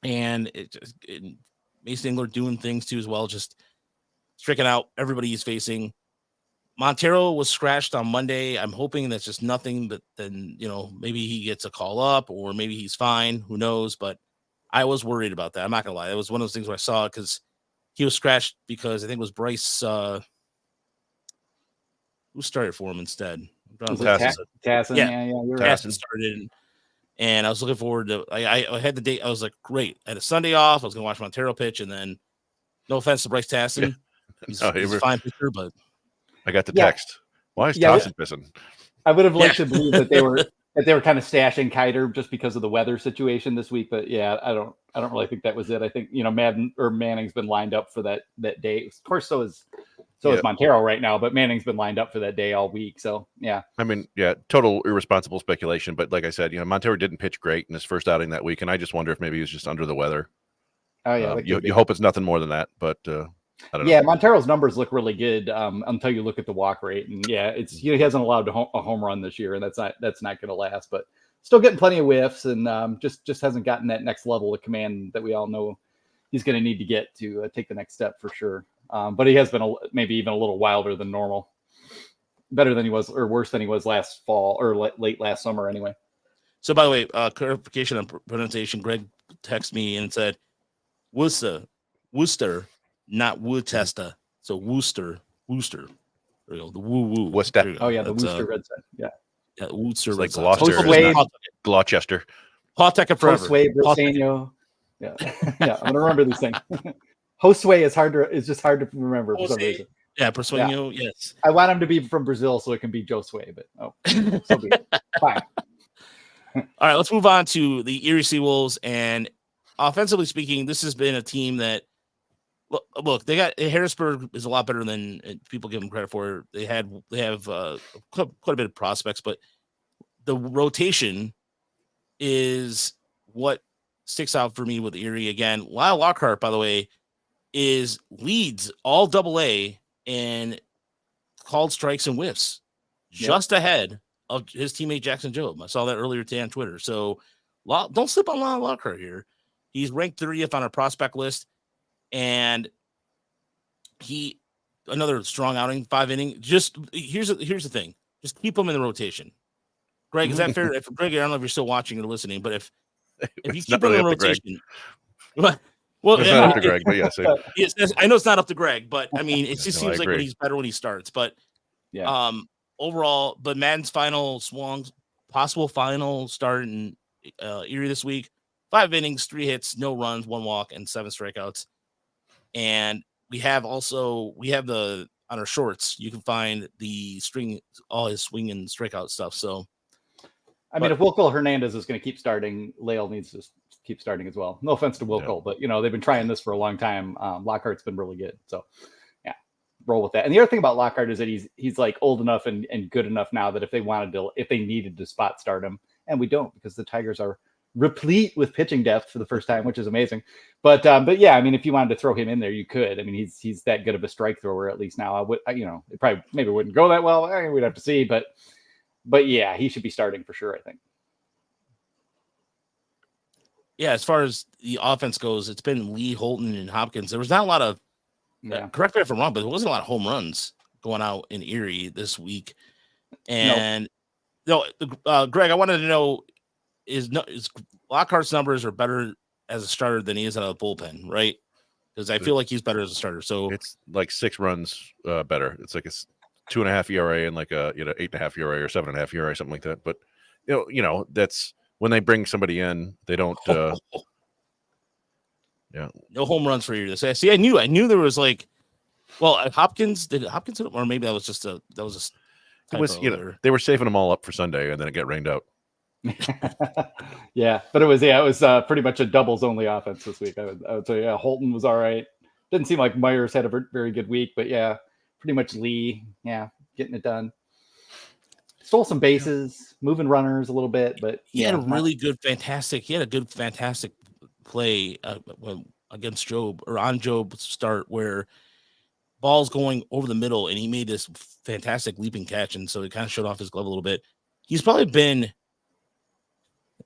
and Mason Engler doing things too as well, just striking out everybody he's facing. Montero was scratched on Monday. I'm hoping that's just nothing, but then maybe he gets a call up or maybe he's fine. Who knows? But I was worried about that. I'm not gonna lie. It was one of those things where I saw it because he was scratched because I think it was Bryce. Who started for him instead? Tassin. Yeah. Tassin started, and I was looking forward to. I had the date. I was like, great. I had a Sunday off. I was going to watch Montero pitch, and then, no offense to Bryce Tassin, he's a fine pitcher, but I got the text. Why is Tassin pissing? I would have liked to believe that they were kind of stashing Kiter just because of the weather situation this week, but yeah, I don't really think that was it. I think Manning's been lined up for that day. Of course, so is Montero right now, but Manning's been lined up for that day all week. So yeah. I mean, total irresponsible speculation. But like I said, Montero didn't pitch great in his first outing that week, and I just wonder if maybe he was just under the weather. Oh yeah, you hope it's nothing more than that, but I don't know. Yeah, Montero's numbers look really good until you look at the walk rate, and he hasn't allowed a home run this year, and that's not going to last. But still getting plenty of whiffs, and just hasn't gotten that next level of command that we all know he's going to need to get to take the next step for sure. But he has been maybe even a little wilder than normal, better than he was, or worse than he was last fall or late last summer anyway. So by the way, clarification on pronunciation. Greg texted me and said Worcester, not Worcester. So Worcester. There you go. The woo. Worcester. Oh yeah, the Worcester Red Sox. Yeah, Worcester Red Sox. Gloucester. Pawtucket forever. Josue, Briceno. Yeah, I'm gonna remember these things. Josue is just hard to remember for some reason. Yeah, Briceno, yes. I want him to be from Brazil so it can be Josue, but so be it. Fine. All right, let's move on to the Erie Seawolves. And offensively speaking, this has been a team that look, they got Harrisburg is a lot better than people give them credit for. They have quite a bit of prospects, but the rotation is what sticks out for me with Erie again. Lyle Lockhart, by the way, leads all AA in called strikes and whiffs, just ahead of his teammate Jackson Jobe. I saw that earlier today on Twitter. So don't slip on Lyle Lockhart here. He's ranked 30th on our prospect list, and he another strong outing, 5 inning. Just here's the thing. Just keep him in the rotation. Greg, is that fair? If Greg, I don't know if you're still watching or listening, but if you keep him in rotation, well, it's not up to Greg, but yes, I know it's not up to Greg, but I mean, it just No, seems like when he's better when he starts. But overall, but Madden's possible final start in Erie this week: 5 innings, 3 hits, no runs, 1 walk, and 7 strikeouts. And we have the on our shorts. You can find the string, all his swing and strikeout stuff. So, I mean, if Wilkel Hernandez is going to keep starting, Lale needs to keep starting as well. No offense to Wilkel, but they've been trying this for a long time. Lockhart's been really good, so yeah, roll with that. And the other thing about Lockhart is that he's like old enough and good enough now that if they needed to spot start him, and we don't, because the Tigers are replete with pitching depth for the first time, which is amazing. But yeah, I mean, if you wanted to throw him in there, you could. I mean, he's that good of a strike thrower, at least now. It probably maybe wouldn't go that well. We'd have to see, but yeah, he should be starting for sure, I think. Yeah, as far as the offense goes, it's been Lee, Holton, and Hopkins. There was not a lot of correct me if I'm wrong, but there wasn't a lot of home runs going out in Erie this week. And Greg, I wanted to know is Lockhart's numbers are better as a starter than he is out of the bullpen, right? Because I feel like he's better as a starter. So it's like 6 runs better. It's like a 2.5 ERA and like a 8.5 ERA or 7.5 ERA, something like that. But that's when they bring somebody in, they don't. No home runs for you. See, I knew there was Hopkins did Hopkins, or maybe that was just a it was they were saving them all up for Sunday and then it got rained out. Yeah, but it was pretty much a doubles only offense this week. I would say Holton was all right. Didn't seem like Myers had a very good week, but pretty much Lee, getting it done. Stole some bases, moving runners a little bit, but he had a really good, fantastic play against Jobe or on Jobe's start where ball's going over the middle and he made this fantastic leaping catch, and so it kind of showed off his glove a little bit. He's probably been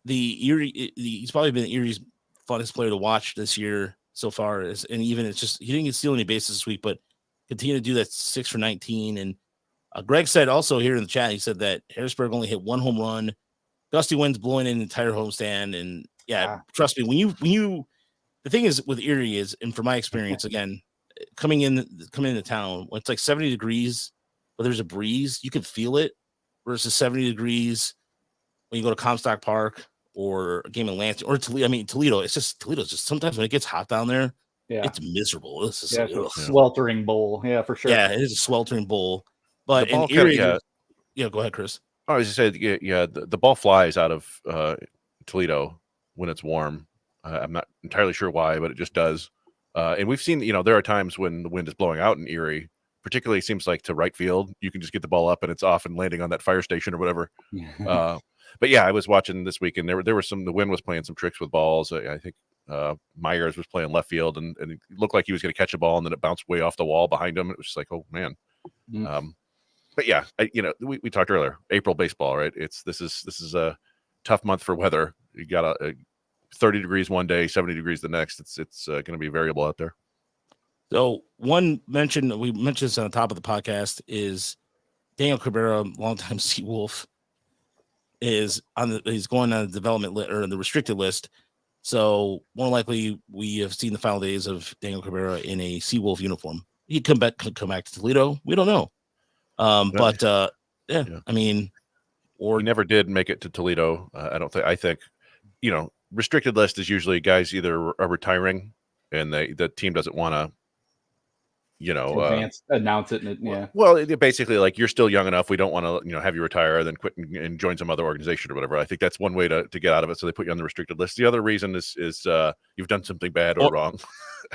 Erie's funnest player to watch this year so far. And even it's just he didn't steal any bases this week, but continue to do that 6 for 19. And Greg said also here in the chat, he said that Harrisburg only hit 1 home run. Gusty winds blowing in the entire homestand. And trust me, when you the thing is with Erie is, and from my experience, again, coming into town, when it's like 70 degrees, but there's a breeze, you can feel it versus 70 degrees when you go to Comstock Park or a game in Lansing or Toledo. I mean, Toledo's just sometimes when it gets hot down there, it's miserable. This is a sweltering bowl. Yeah, for sure. Yeah, it is a sweltering bowl. But in Erie, go ahead, Chris. I was just saying, the ball flies out of Toledo when it's warm. I'm not entirely sure why, but it just does. And we've seen, there are times when the wind is blowing out in Erie, particularly it seems like to right field. You can just get the ball up and it's off and landing on that fire station or whatever. But yeah, I was watching this week and there were the wind was playing some tricks with balls. I think Myers was playing left field and it looked like he was going to catch a ball and then it bounced way off the wall behind him. It was just like, oh man. But yeah, we talked earlier, April baseball, right? This is a tough month for weather. You got a 30 degrees one day, 70 degrees the next. It's going to be variable out there. So we mentioned this on the top of the podcast is Daniel Cabrera, longtime Seawolf, he's going on the development or the restricted list. So more likely we have seen the final days of Daniel Cabrera in a Seawolf uniform. He'd come back to Toledo. We don't know. I mean, or he never did make it to Toledo. I think, restricted list is usually guys either are retiring and the team doesn't want to, announce it. Well, basically like you're still young enough. We don't want to, have you retire, then quit and join some other organization or whatever. I think that's one way to get out of it. So they put you on the restricted list. The other reason is you've done something bad or wrong.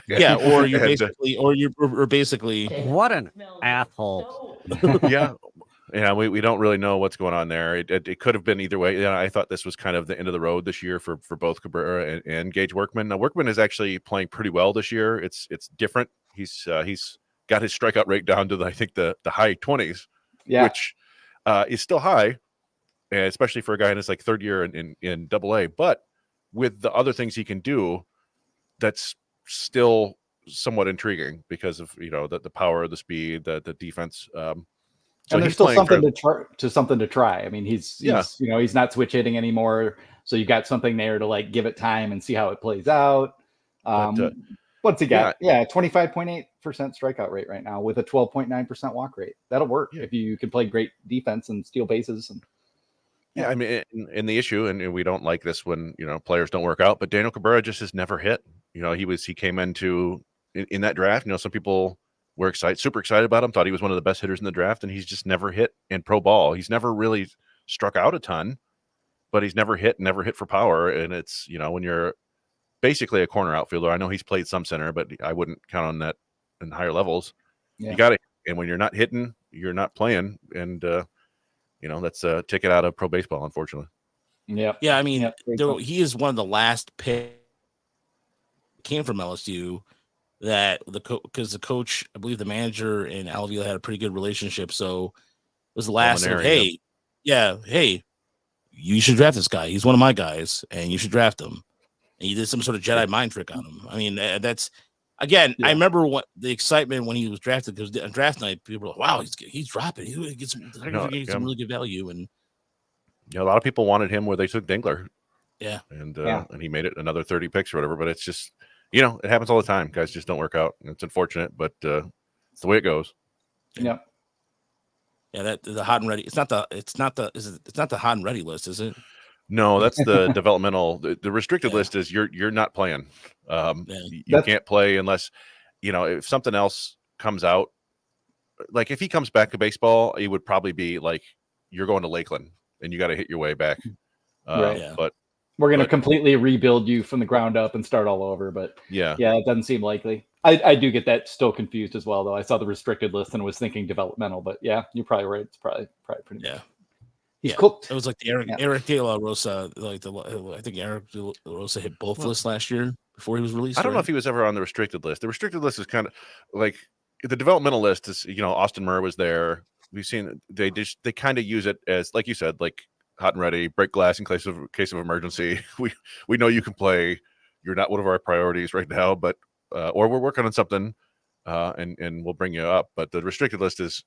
Yeah. Or you're basically what an asshole. Yeah, we don't really know what's going on there. It could have been either way. I thought this was kind of the end of the road this year for both Cabrera and Gage Workman. Now Workman is actually playing pretty well this year. It's different. He's got his strikeout rate down to I think the high 20s, which is still high, especially for a guy in his like third year in Double-A. But with the other things he can do, that's still somewhat intriguing because of the power, the speed, the defense. So and there's he's still playing something to try. I mean, he's he's not switch hitting anymore, so you got something there to like give it time and see how it plays out. What's he got? Yeah, 25.8% strikeout rate right now with a 12.9% walk rate. That'll work if you can play great defense and steal bases. And I mean, and the issue, and we don't like this when players don't work out, but Daniel Cabrera just has never hit. He came into in that draft. Some people were super excited about him, thought he was one of the best hitters in the draft, and he's just never hit in pro ball. He's never really struck out a ton, but he's never hit for power. And it's when you're basically a corner outfielder. I know he's played some center, but I wouldn't count on that in higher levels. You got to, and when you're not hitting, you're not playing, and that's a ticket out of pro baseball, unfortunately. Yeah. I mean, he is one of the last pick came from LSU that because the coach, I believe the manager and Al Avila had a pretty good relationship. So it was the last of, hey, you should draft this guy. He's one of my guys, and you should draft him. And you did some sort of Jedi mind trick on him. I mean, that's again. I remember what the excitement when he was drafted, because on draft night, people were like, "Wow, he's dropping. He gets some really good value." And a lot of people wanted him where they took Dingler. Yeah, and he made it another 30 picks or whatever. But it's just it happens all the time. Guys just don't work out. It's unfortunate, but it's the way it goes. Yeah. Yeah, that the hot and ready. It's not the hot and ready list, is it? No, that's the developmental. The restricted list is you're not playing. You can't play unless if something else comes out. Like if he comes back to baseball, it would probably be like you're going to Lakeland and you got to hit your way back. But we're going to completely rebuild you from the ground up and start all over. But it doesn't seem likely. I do get that still confused as well, though. I saw the restricted list and was thinking developmental, but you're probably right. It's probably pretty much. He's cooked. It was like the Eric De La Rosa, I think Eric De La Rosa hit both lists last year before he was released. I don't know if he was ever on the restricted list. The restricted list is kind of like the developmental list is, Austin Murr was there. We've seen they kind of use it as, like you said, like hot and ready, break glass in case of emergency. We know you can play. You're not one of our priorities right now, but or we're working on something, and we'll bring you up. But the restricted list is.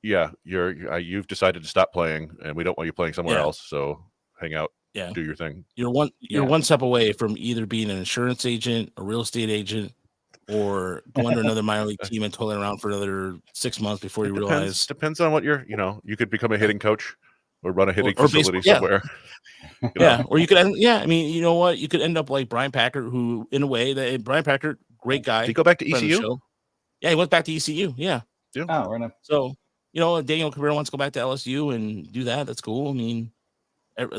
Yeah, you've decided to stop playing, and we don't want you playing somewhere else. So hang out, do your thing. You're one step away from either being an insurance agent, a real estate agent, or going to another minor league team and toiling around for another 6 months before you realize. Depends on what you're. You could become a hitting coach or run a hitting facility somewhere. Or you could. I mean, you know what? You could end up like Brian Packard, who, in a way, Brian Packard, great guy. Did he go back to ECU? Yeah, he went back to ECU. Yeah. Oh, right. So. Daniel Cabrera wants to go back to LSU and do that. That's cool. I mean,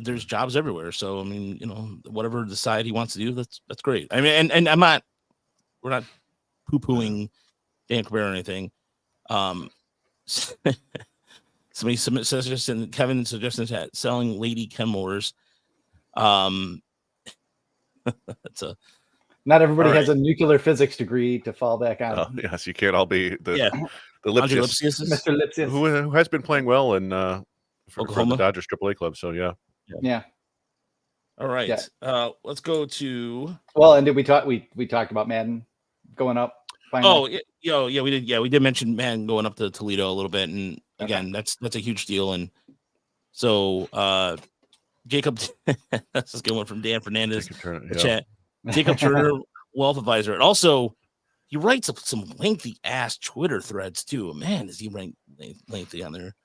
there's jobs everywhere. So, I mean, whatever side he wants to do, that's great. I mean, and we're not poo-pooing Daniel Cabrera or anything. Somebody suggested, Kevin suggested that selling Lady Kenmore's. That's not everybody has a nucular physics degree to fall back on. Yes, you can't all be the Lipsius, Mr. Lipsius, who has been playing well in for the Dodgers AAA club. So yeah. All right, let's go to. Well, and did we talked about Madden going up? Finally? We did. Yeah, we did mention Madden going up to Toledo a little bit, and again, that's a huge deal. And so, Jacob, that's a good one from Dan Fernandez. Chat. Jacob Turner, wealth advisor, and also. He writes some lengthy ass Twitter threads too. Man, is he write lengthy on there?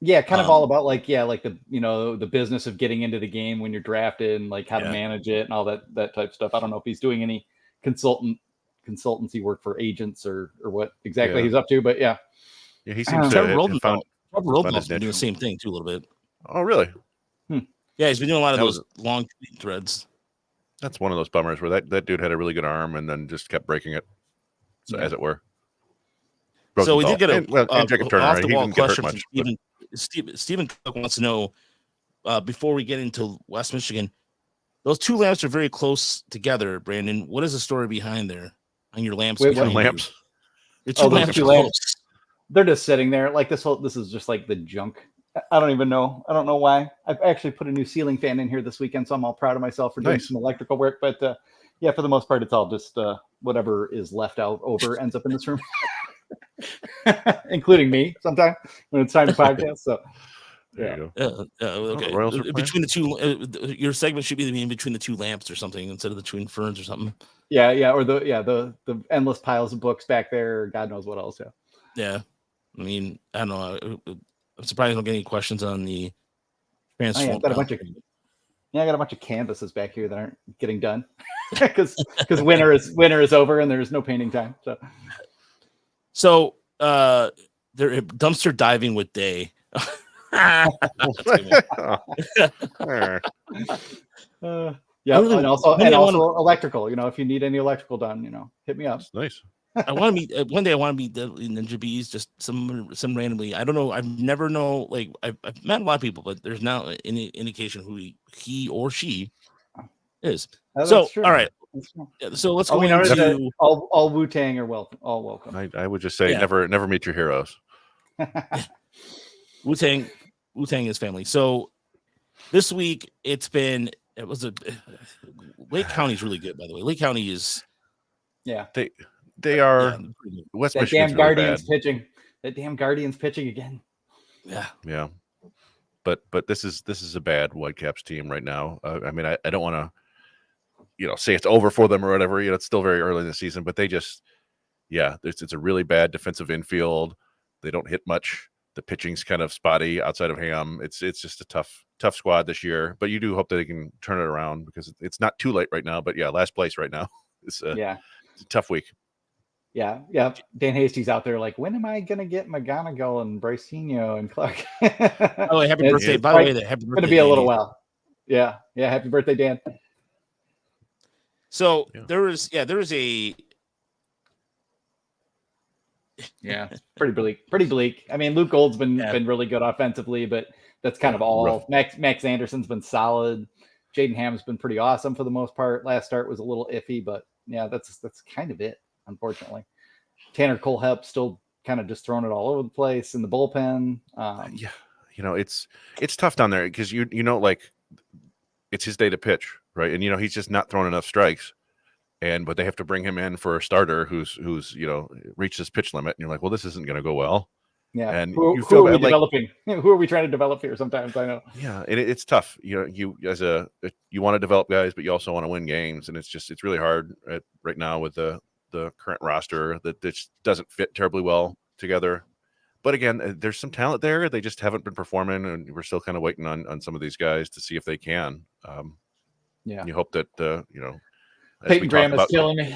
Yeah, kind of all about like the the business of getting into the game when you're drafted and like how to manage it and all that type of stuff. I don't know if he's doing any consultancy work for agents or what exactly he's up to, but yeah, he seems to have found been doing the same thing too a little bit. Oh, really? Yeah, he's been doing a lot of those long threads. That's one of those bummers where that dude had a really good arm and then just kept breaking it. So as it were. So we did get and Jacob Turner. Off the wall question from Stephen Cook wants to know before we get into West Michigan, those two lamps are very close together. Brandon, what is the story behind there on your lamps? Wait, what lamps? The two lamps are close. They're just sitting there. Like this is just like the junk. I don't even know. I don't know why. I've actually put a new ceiling fan in here this weekend, so I'm all proud of myself for doing some electrical work. But for the most part, it's all just whatever is left out over ends up in this room, including me sometimes when it's time to podcast. So There you go. Okay. The Royals are between the two. Your segment should be in between the two lamps or something instead of the twin ferns or something. Yeah, or the endless piles of books back there, or God knows what else. Yeah, I mean, I don't know. I'm surprised I don't get any questions on the transform. I got a bunch of canvases back here that aren't getting done because winter is over and there's no painting time. So they're dumpster diving with Day. And also electrical. If you need any electrical done, hit me up. That's nice. I want to meet one day. I want to meet the Ninja Bees. Just some randomly. I don't know. I've never know. Like I've met a lot of people, but there's now any indication who he or she is. So all right. So let's go into all Wu-Tang are welcome. All welcome. I would just say never meet your heroes. Wu-Tang is family. So this week it was Lake County's really good, by the way. Lake County is they are West Michigan's damn Guardians really pitching. That damn Guardians pitching again. Yeah. But this is a bad Whitecaps team right now. I mean, I don't want to say it's over for them or whatever. It's still very early in the season, but they just it's a really bad defensive infield. They don't hit much. The pitching's kind of spotty outside of Ham. It's just a tough squad this year, but you do hope that they can turn it around because it's not too late right now. But last place right now. It's a tough week. Yeah. Dan Hastie's out there like, when am I going to get McGonigal and Briceno and Clark? Oh, happy birthday! By the way, happy birthday. Going to be a little while. Yeah. Happy birthday, Dan. So there is a. Yeah, pretty bleak. I mean, Luke Gold's been really good offensively, but that's kind of all. Max Anderson's been solid. Jaden Ham's been pretty awesome for the most part. Last start was a little iffy, but that's kind of it, unfortunately. Tanner Colehep still kind of just throwing it all over the place in the bullpen. It's tough down there because like it's his day to pitch, right? And he's just not throwing enough strikes. But they have to bring him in for a starter who's reached his pitch limit, and you're like, well, this isn't going to go well. Yeah, and who are we developing? Who are we trying to develop here? Sometimes I know. Yeah, and it's tough. You want to develop guys, but you also want to win games, and it's really hard right now with the current roster that just doesn't fit terribly well together. But again, there's some talent there. They just haven't been performing, and we're still kind of waiting on some of these guys to see if they can. And you hope that Peyton Graham is killing me.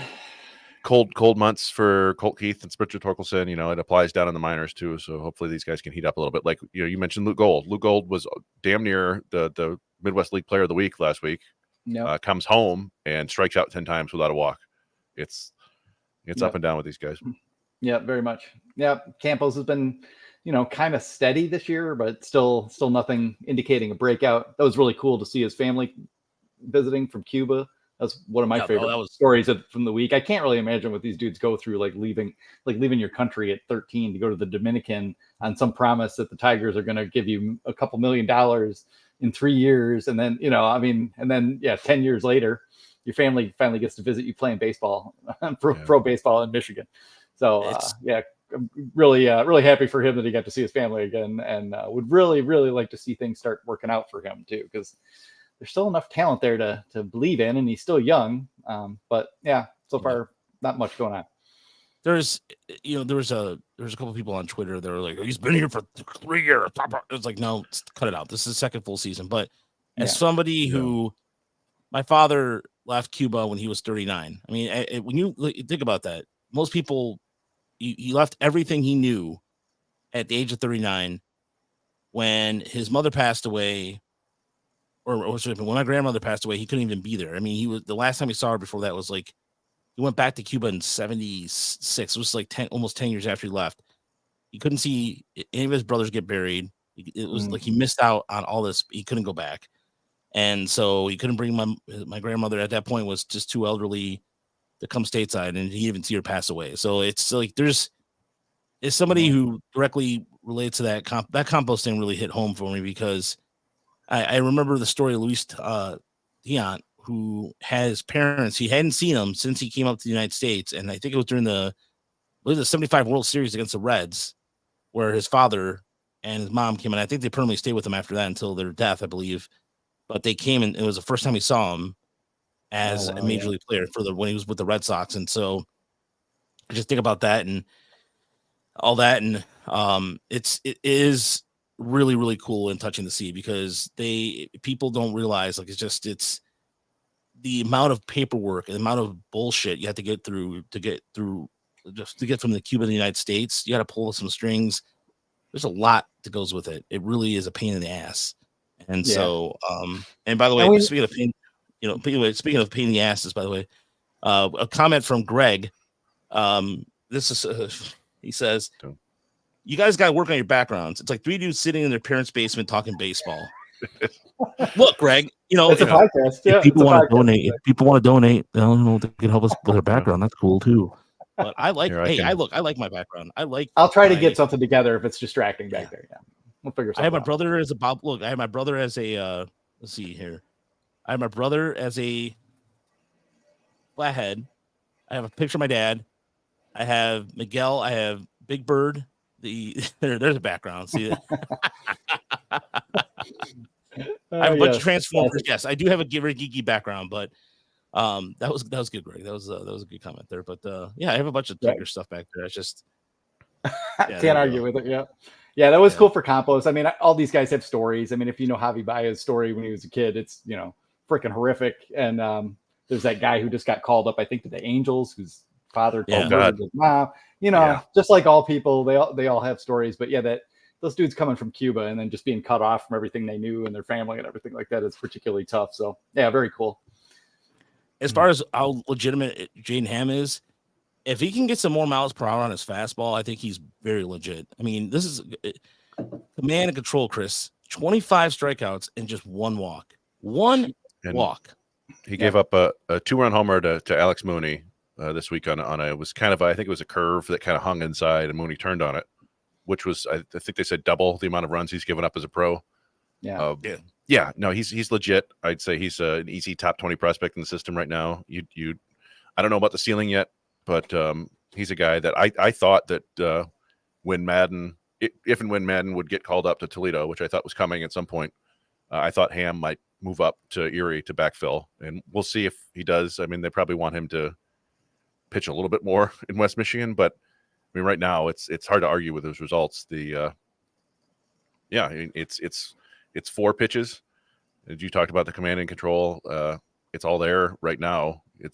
Cold months for Colt Keith and Spencer Torkelson. It applies down in the minors too. So hopefully these guys can heat up a little bit. Like you mentioned Luke Gold. Luke Gold was damn near the Midwest League Player of the Week last week. Comes home and strikes out 10 times without a walk. It's up and down with these guys. Yeah, very much. Yeah, Campos has been kind of steady this year, but still nothing indicating a breakout. That was really cool to see his family visiting from Cuba. That's one of my favorite stories from the week. I can't really imagine what these dudes go through, like leaving your country at 13 to go to the Dominican on some promise that the Tigers are going to give you a couple $1 million in 3 years. And then, 10 years later, your family finally gets to visit you playing baseball, pro baseball in Michigan. So, I'm really happy for him that he got to see his family again, and would really, really like to see things start working out for him too, because there's still enough talent there to believe in, and he's still young. But so far not much going on. There was a couple people on Twitter that were like, he's been here for 3 years. It's like, no, cut it out. This is the second full season. But as somebody who, my father left Cuba when he was 39. I mean, when you think about that, most people, he left everything he knew at the age of 39 when his mother passed away. Or when my grandmother passed away, he couldn't even be there. I mean, the last time he saw her before that was like, he went back to Cuba in 76. It was like almost 10 years after he left. He couldn't see any of his brothers get buried. It was like he missed out on all this. He couldn't go back. And so he couldn't bring my grandmother at that point was just too elderly to come stateside, and he didn't even see her pass away. So it's like it's somebody who directly relates to that. That compost thing really hit home for me because I remember the story of Luis Tiant who has parents. He hadn't seen them since he came up to the United States, and I think it was during the 75 World Series against the Reds, where his father and his mom came in. I think they permanently stayed with him after that until their death, I believe. But they came, and it was the first time he saw him as a major league player when he was with the Red Sox. And so I just think about that and all that, and it is really, really cool and touching to see, because people don't realize, like, it's the amount of paperwork and the amount of bullshit you have to get through just to get from the Cuba to the United States. You got to pull some strings. There's a lot that goes with it. It really is a pain in the ass. And so, and by the way, speaking of pain, speaking of pain in the asses, by the way, a comment from Greg. This is he says, "You guys got to work on your backgrounds. It's like 3 dudes sitting in their parents' basement talking baseball." Look, Greg, it's a podcast. If people want to donate, they can help us with their background. That's cool too. But I like, I like my background. I'll try to get something together if it's distracting back there. Yeah, we'll figure something out. I have my brother as a Bob. Look, I have my brother as a. Let's see here. I have my brother as a flathead. I have a picture of my dad. I have Miguel. I have Big Bird. There's a background. See that? I have a bunch of Transformers. Yes, I do have a very geeky background, but that was good, Greg. That was a good comment there. But I have a bunch of Tiger stuff back there. It's just can't argue with it. Yeah, that was cool for Compost. I mean, all these guys have stories. I mean, if you know Javi Baez's story when he was a kid, it's freaking horrific. And there's that guy who just got called up, I think, to the Angels, whose father told his mom. Just like all people, they all have stories. But that those dudes coming from Cuba and then just being cut off from everything they knew and their family and everything like that is particularly tough. So very cool. As far as how legitimate Jaden Ham is, if he can get some more miles per hour on his fastball, I think he's very legit. I mean, this is command and control, Chris. 25 strikeouts and just one walk. Walk. He gave up a 2-run homer to Alex Mooney this week on it was kind of I think it was a curve that kind of hung inside and Mooney turned on it, which was I think they said double the amount of runs he's given up as a pro. No, he's legit. I'd say he's an easy top 20 prospect in the system right now. I don't know about the ceiling yet, but he's a guy that I thought that when Madden would get called up to Toledo, which I thought was coming at some point, I thought Ham might move up to Erie to backfill, and we'll see if he does. I mean, they probably want him to pitch a little bit more in West Michigan, but I mean, right now it's hard to argue with those results. It's 4 pitches. As you talked about the command and control, it's all there right now. I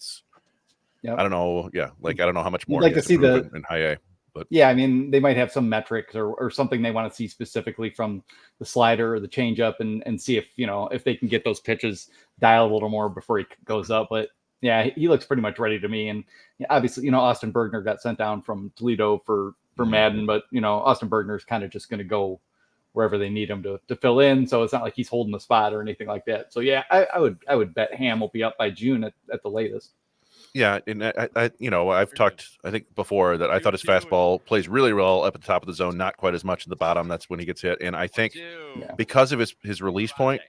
don't know. Yeah. Like, I don't know how much more you'd like to see in high A, but I mean, they might have some metrics or something they want to see specifically from the slider or the changeup and see if they can get those pitches dialed a little more before he goes up. But he looks pretty much ready to me. And obviously, Austin Bergner got sent down from Toledo for Madden, but Austin Bergner is kind of just going to go wherever they need him to fill in. So it's not like he's holding the spot or anything like that. So I would bet Ham will be up by June at the latest. Yeah, and I've talked, I think before, that I thought his fastball plays really well up at the top of the zone, not quite as much at the bottom. That's when he gets hit. And I think because of his release point,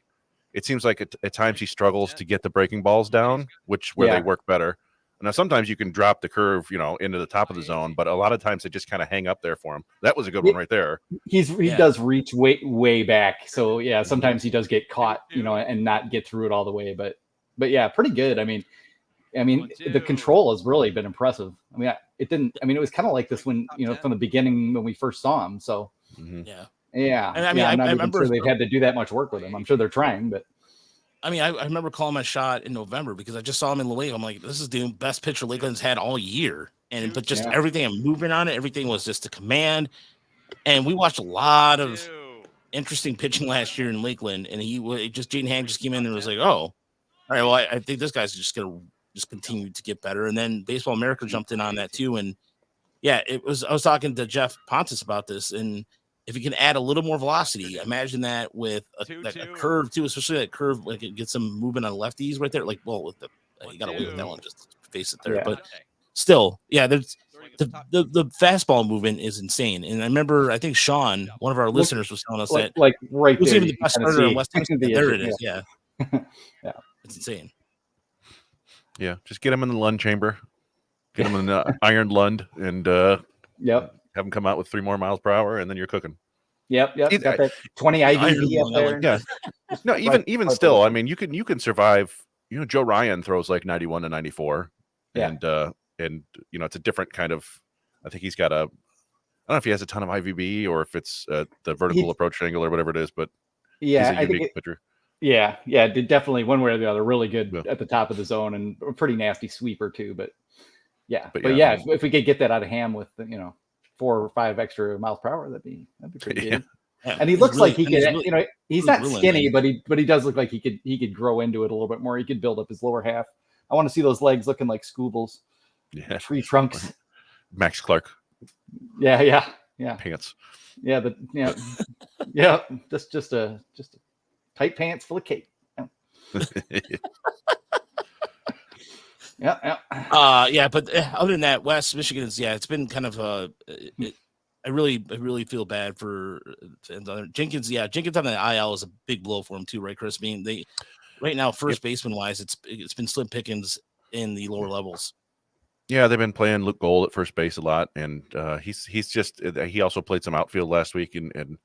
it seems like at times he struggles to get the breaking balls down, where they work better. Now, sometimes you can drop the curve, into the top of the zone, but a lot of times they just kind of hang up there for him. That was a good one right there. He does reach way back. So sometimes he does get caught, and not get through it all the way. But pretty good. I mean, the control has really been impressive. I mean, it was kind of like this when, from the beginning when we first saw him. So yeah. And I'm not even sure they've had to do that much work with him. I'm sure they're trying, but. I mean, I remember calling my shot in November because I just saw him in the league. I'm like, this is the best pitcher Lakeland's had all year. But just everything and movement on it, everything was just a command. And we watched a lot of interesting pitching last year in Lakeland. And Jaden Ham just came in and was like, oh, all right, well, I think this guy's just going to just continue to get better. And then Baseball America jumped in on that too. And I was talking to Jeff Pontus about this. And if you can add a little more velocity, imagine that with a curve too, especially that curve, like it gets some movement on lefties right there. Like, well, with you got to wait with that one, just face it there. Yeah. But still, there's the fastball movement is insane. And I remember, I think Sean, one of our listeners, was telling us that right there, even the best starter in West Texas. There it is. Yeah, it's insane. Yeah, just get him in the Lund chamber, get him in the Iron Lund, and Yep. have him come out with 3 more miles per hour, and then you're cooking. Yep. Got that 20 IVV up there. Yeah. No, even still, I mean, you can survive. You know, Joe Ryan throws like 91 to 94, and you know, it's a different kind of. I think he's got I don't know if he has a ton of IVB or if it's the vertical approach angle or whatever it is, but he's a unique pitcher. Yeah, definitely one way or the other. Really good at the top of the zone and a pretty nasty sweeper too. But if we could get that out of Ham with 4 or 5 extra miles per hour, that'd be pretty good. Yeah, and he looks like he could. He's not skinny, but he does look like he could grow into it a little bit more. He could build up his lower half. I want to see those legs looking like Scoobles. Yeah, tree trunks. Max Clark. Yeah. Pants. Yeah, just a tight pants full of cake. Yeah. But other than that, West Michigan is it's been kind of I really feel bad for Jenkins. Yeah, Jenkins on the IL is a big blow for him too, right, Chris? I mean, they right now first baseman wise, it's been slim pickings in the lower levels. Yeah, they've been playing Luke Gold at first base a lot, and he also played some outfield last week, and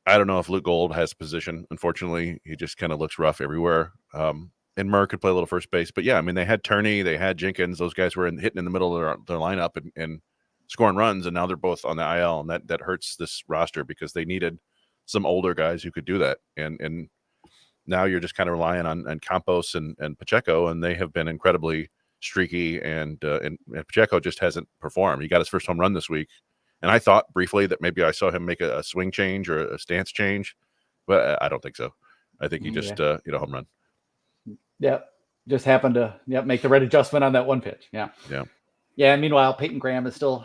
I don't know if Luke Gold has position. Unfortunately, he just kind of looks rough everywhere. And Murr could play a little first base, but yeah, I mean, they had Turney, they had Jenkins. Those guys were hitting in the middle of their lineup and scoring runs, and now they're both on the IL, and that hurts this roster because they needed some older guys who could do that, and now you're just kind of relying on Campos and Pacheco, and they have been incredibly streaky, and Pacheco just hasn't performed. He got his first home run this week, and I thought briefly that maybe I saw him make a swing change or a stance change, but I don't think so. I think he just home run. Yep, just happened to make the right adjustment on that one pitch. Yeah. Meanwhile, Peyton Graham is still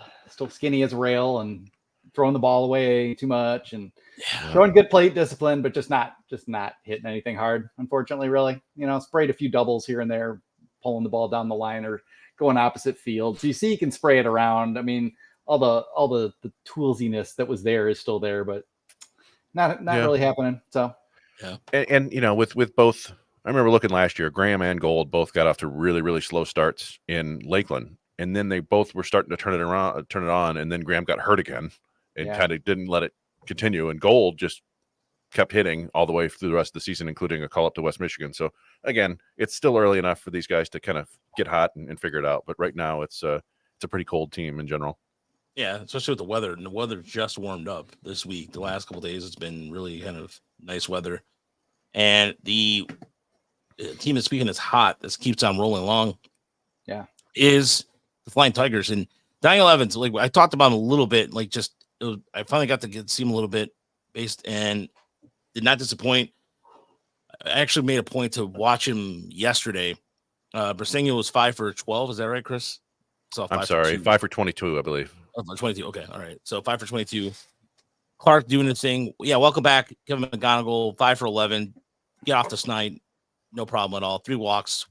skinny as a rail and throwing the ball away too much and showing good plate discipline, but just not hitting anything hard. Unfortunately, really, sprayed a few doubles here and there, pulling the ball down the line or going opposite field. So you see, he can spray it around. I mean, all the toolsiness that was there is still there, but not really happening. So and with both. I remember looking last year, Graham and Gold both got off to really, really slow starts in Lakeland. And then they both were starting to turn it on. And then Graham got hurt again and kind of didn't let it continue. And Gold just kept hitting all the way through the rest of the season, including a call up to West Michigan. So again, it's still early enough for these guys to kind of get hot and figure it out. But right now it's a pretty cold team in general. Yeah, especially with the weather. And the weather just warmed up this week. The last couple of days, it's been really kind of nice weather. And the team that's speaking is hot. This keeps on rolling along. Yeah, is the Flying Tigers and Daniel Evans. Like I talked about him a little bit. Like I finally got to see him a little bit based and did not disappoint. I actually made a point to watch him yesterday. Briceno was 5 for 12. Is that right, Chris? So I'm sorry, 5 for 22, I believe. Oh, 22. Okay, all right. So 5 for 22. Clark doing his thing. Yeah, welcome back, Kevin McGonigal. 5 for 11. Get off this night. No problem at all. 3 walks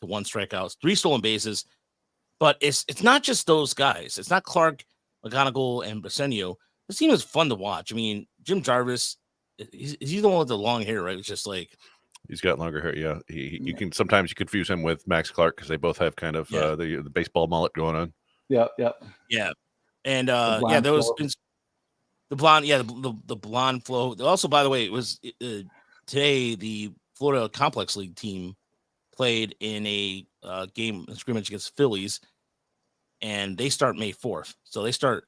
to 1 strikeout, 3 stolen bases. But it's not just those guys. It's not Clark, McGonigal, and Briceno. This team is fun to watch. I mean, Jim Jarvis, he's the one with the long hair, right? It's just like he's got longer hair. Yeah, you can sometimes you confuse him with Max Clark because they both have kind of the baseball mullet going on. Yeah, and there was the blonde, the blonde flow. Also, by the way, it was today the Florida Complex League team played in a game scrimmage against Phillies, and they start May 4th. So they start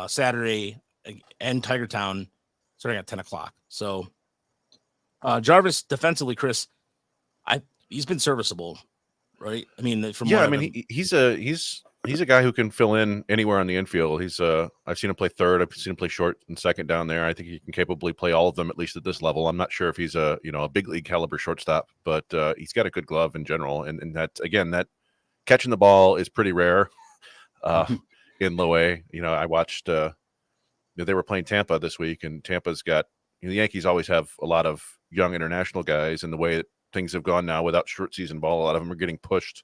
Saturday in Tiger Town, starting at 10 o'clock. So Jarvis defensively, Chris, he's been serviceable, right? I mean, he's a guy who can fill in anywhere on the infield. He's I've seen him play third. I've seen him play short and second down there. I think he can capably play all of them, at least at this level. I'm not sure if he's a big league caliber shortstop, but he's got a good glove in general. And that, again, that catching the ball is pretty rare in low A. I watched they were playing Tampa this week, and Tampa's got the Yankees always have a lot of young international guys, and the way that things have gone now without short season ball, a lot of them are getting pushed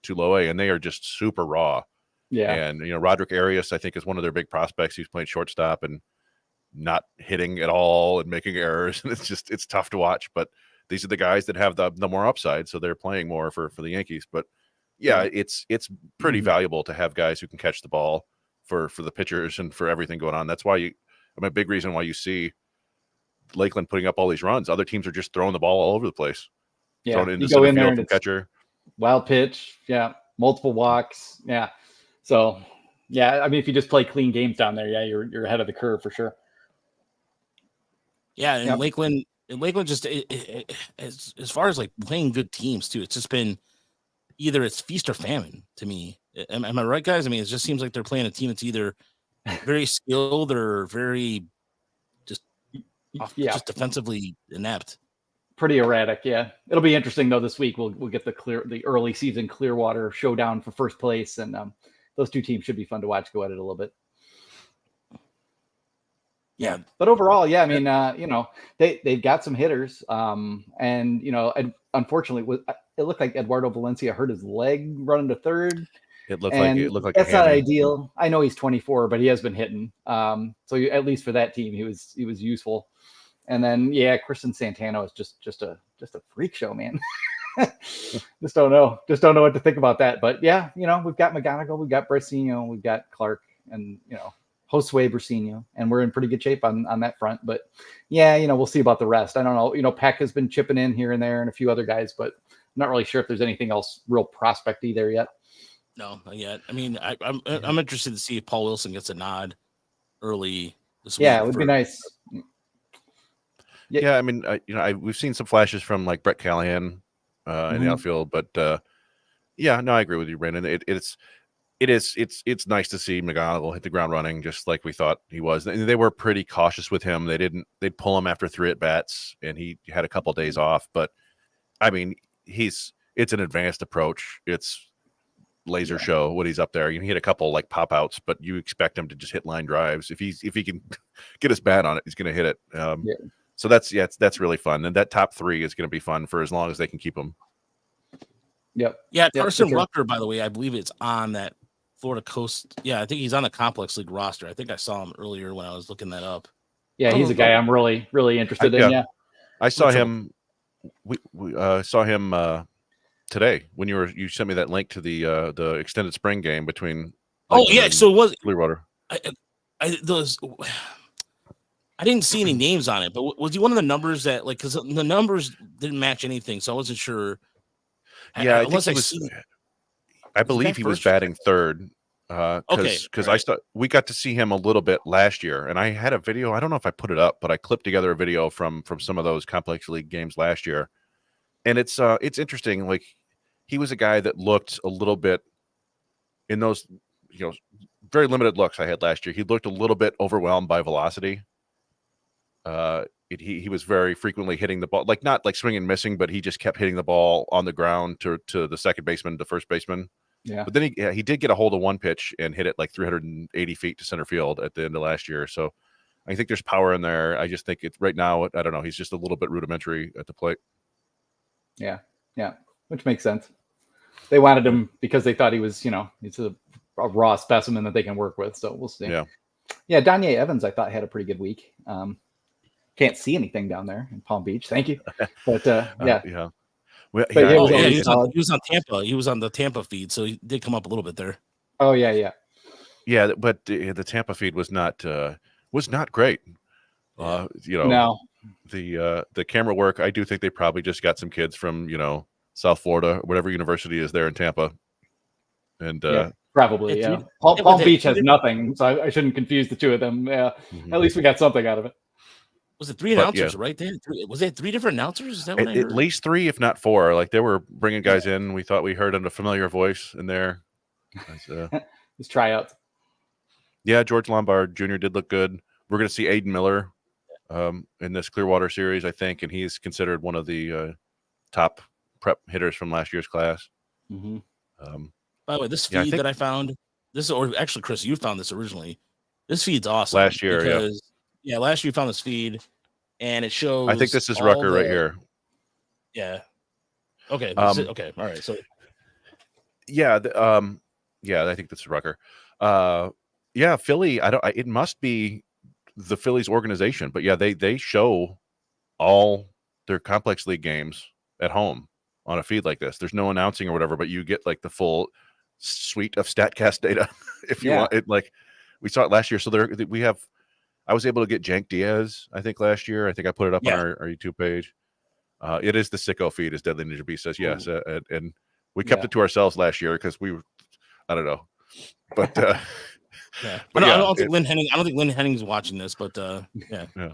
to low A, and they are just super raw. Yeah. And Roderick Arias, I think, is one of their big prospects. He's playing shortstop and not hitting at all and making errors, and it's tough to watch. But these are the guys that have the more upside, so they're playing more for the Yankees. But yeah, it's pretty valuable to have guys who can catch the ball for the pitchers and for everything going on. That's why a big reason why you see Lakeland putting up all these runs. Other teams are just throwing the ball all over the place. Yeah, throwing it into you go in there field and from catcher. Wild pitch, multiple walks, So, I mean, if you just play clean games down there, you're ahead of the curve for sure. Yeah, and Lakeland just as far as like playing good teams too, it's just been either it's feast or famine to me. Am I right, guys? I mean, it just seems like they're playing a team that's either very skilled or very just defensively inept. Pretty erratic, yeah. It'll be interesting though. This week we'll get the early season Clearwater showdown for first place, and those two teams should be fun to watch go at it a little bit. Yeah, but overall, I mean, they've got some hitters, and unfortunately, it looked like Eduardo Valencia hurt his leg running to third. It looked like that's not ideal. I know he's 24, but he has been hitting. So at least for that team, he was useful. And then Kristen Santana is just a freak show, man. just don't know what to think about that. But we've got McGonigal, we've got Briceno, we've got Clark, and Josue Briceno, and we're in pretty good shape on that front. But we'll see about the rest. I don't know. Peck has been chipping in here and there, and a few other guys, but I'm not really sure if there's anything else real prospecty there yet. No, not yet. I mean, I'm interested to see if Paul Wilson gets a nod early this week. Yeah, it would be nice. Yeah, I mean, we've seen some flashes from like Brett Callahan in the outfield, but I agree with you, Brandon. It's nice to see McGonigal hit the ground running just like we thought he was. They were pretty cautious with him. They'd pull him after 3 at-bats, and he had a couple of days off. But I mean, it's an advanced approach. It's laser show what he's up there. He hit a couple like pop outs, but you expect him to just hit line drives. If he can get his bat on it, he's going to hit it. So that's really fun, and that top 3 is going to be fun for as long as they can keep him. Yep. Yeah, Carson Rucker, by the way, I believe it's on that Florida Coast. Yeah, I think he's on the Complex League roster. I think I saw him earlier when I was looking that up. Yeah, he's a guy I'm really, really interested in. Yeah, I saw him. We saw him today when you sent me that link to the extended spring game between. So it was Clearwater. I didn't see any names on it, but was he one of the numbers that because the numbers didn't match anything, so I wasn't sure. Yeah, I believe he was batting third. Because we got to see him a little bit last year, and I had a video. I don't know if I put it up, but I clipped together a video from some of those Complex League games last year, and it's interesting. Like he was a guy that looked a little bit in those very limited looks I had last year. He looked a little bit overwhelmed by velocity. He was very frequently hitting the ball, like not like swinging and missing, but he just kept hitting the ball on the ground to the second baseman, the first baseman. Yeah. But then he did get a hold of one pitch and hit it like 380 feet to center field at the end of last year. So I think there's power in there. I just think right now, I don't know. He's just a little bit rudimentary at the plate. Yeah. Which makes sense. They wanted him because they thought he was, he's a raw specimen that they can work with. So we'll see. Yeah. Danye Evans, I thought had a pretty good week. Can't see anything down there in Palm Beach. Thank you. But yeah. Well, he was on Tampa. He was on the Tampa feed, so he did come up a little bit there. Oh yeah. But the Tampa feed was not great. No. The camera work. I do think they probably just got some kids from South Florida, whatever university is there in Tampa, and probably Palm Beach has nothing, so I shouldn't confuse the two of them. Yeah, At least we got something out of it. Was it 3 announcers right there? Was it 3 different announcers? Is that what I heard? At least 3, if not 4. Like they were bringing guys in. We thought we heard a familiar voice in there. His tryouts. Yeah, George Lombard Jr. did look good. We're going to see Aiden Miller in this Clearwater series, I think, and he's considered one of the top prep hitters from last year's class. Mm-hmm. By the way, this feed that I found, or actually, Chris, you found this originally. This feed's awesome. Last year, last year you found this feed, and it shows. I think this is Rucker right here. Yeah. Okay. Okay. All right. So. Yeah. I think this is Rucker. Philly. It must be the Phillies organization, but yeah, they show all their complex league games at home on a feed like this. There's no announcing or whatever, but you get like the full suite of StatCast data if you want it. Like we saw it last year. So I was able to get Jank Diaz, I think last year. I think I put it up on our YouTube page. It is the sicko feed, as Deadly Ninja B says. Yes. And we kept it to ourselves last year because I don't know. But but I don't think Lynn Henning's watching this, but yeah. We'll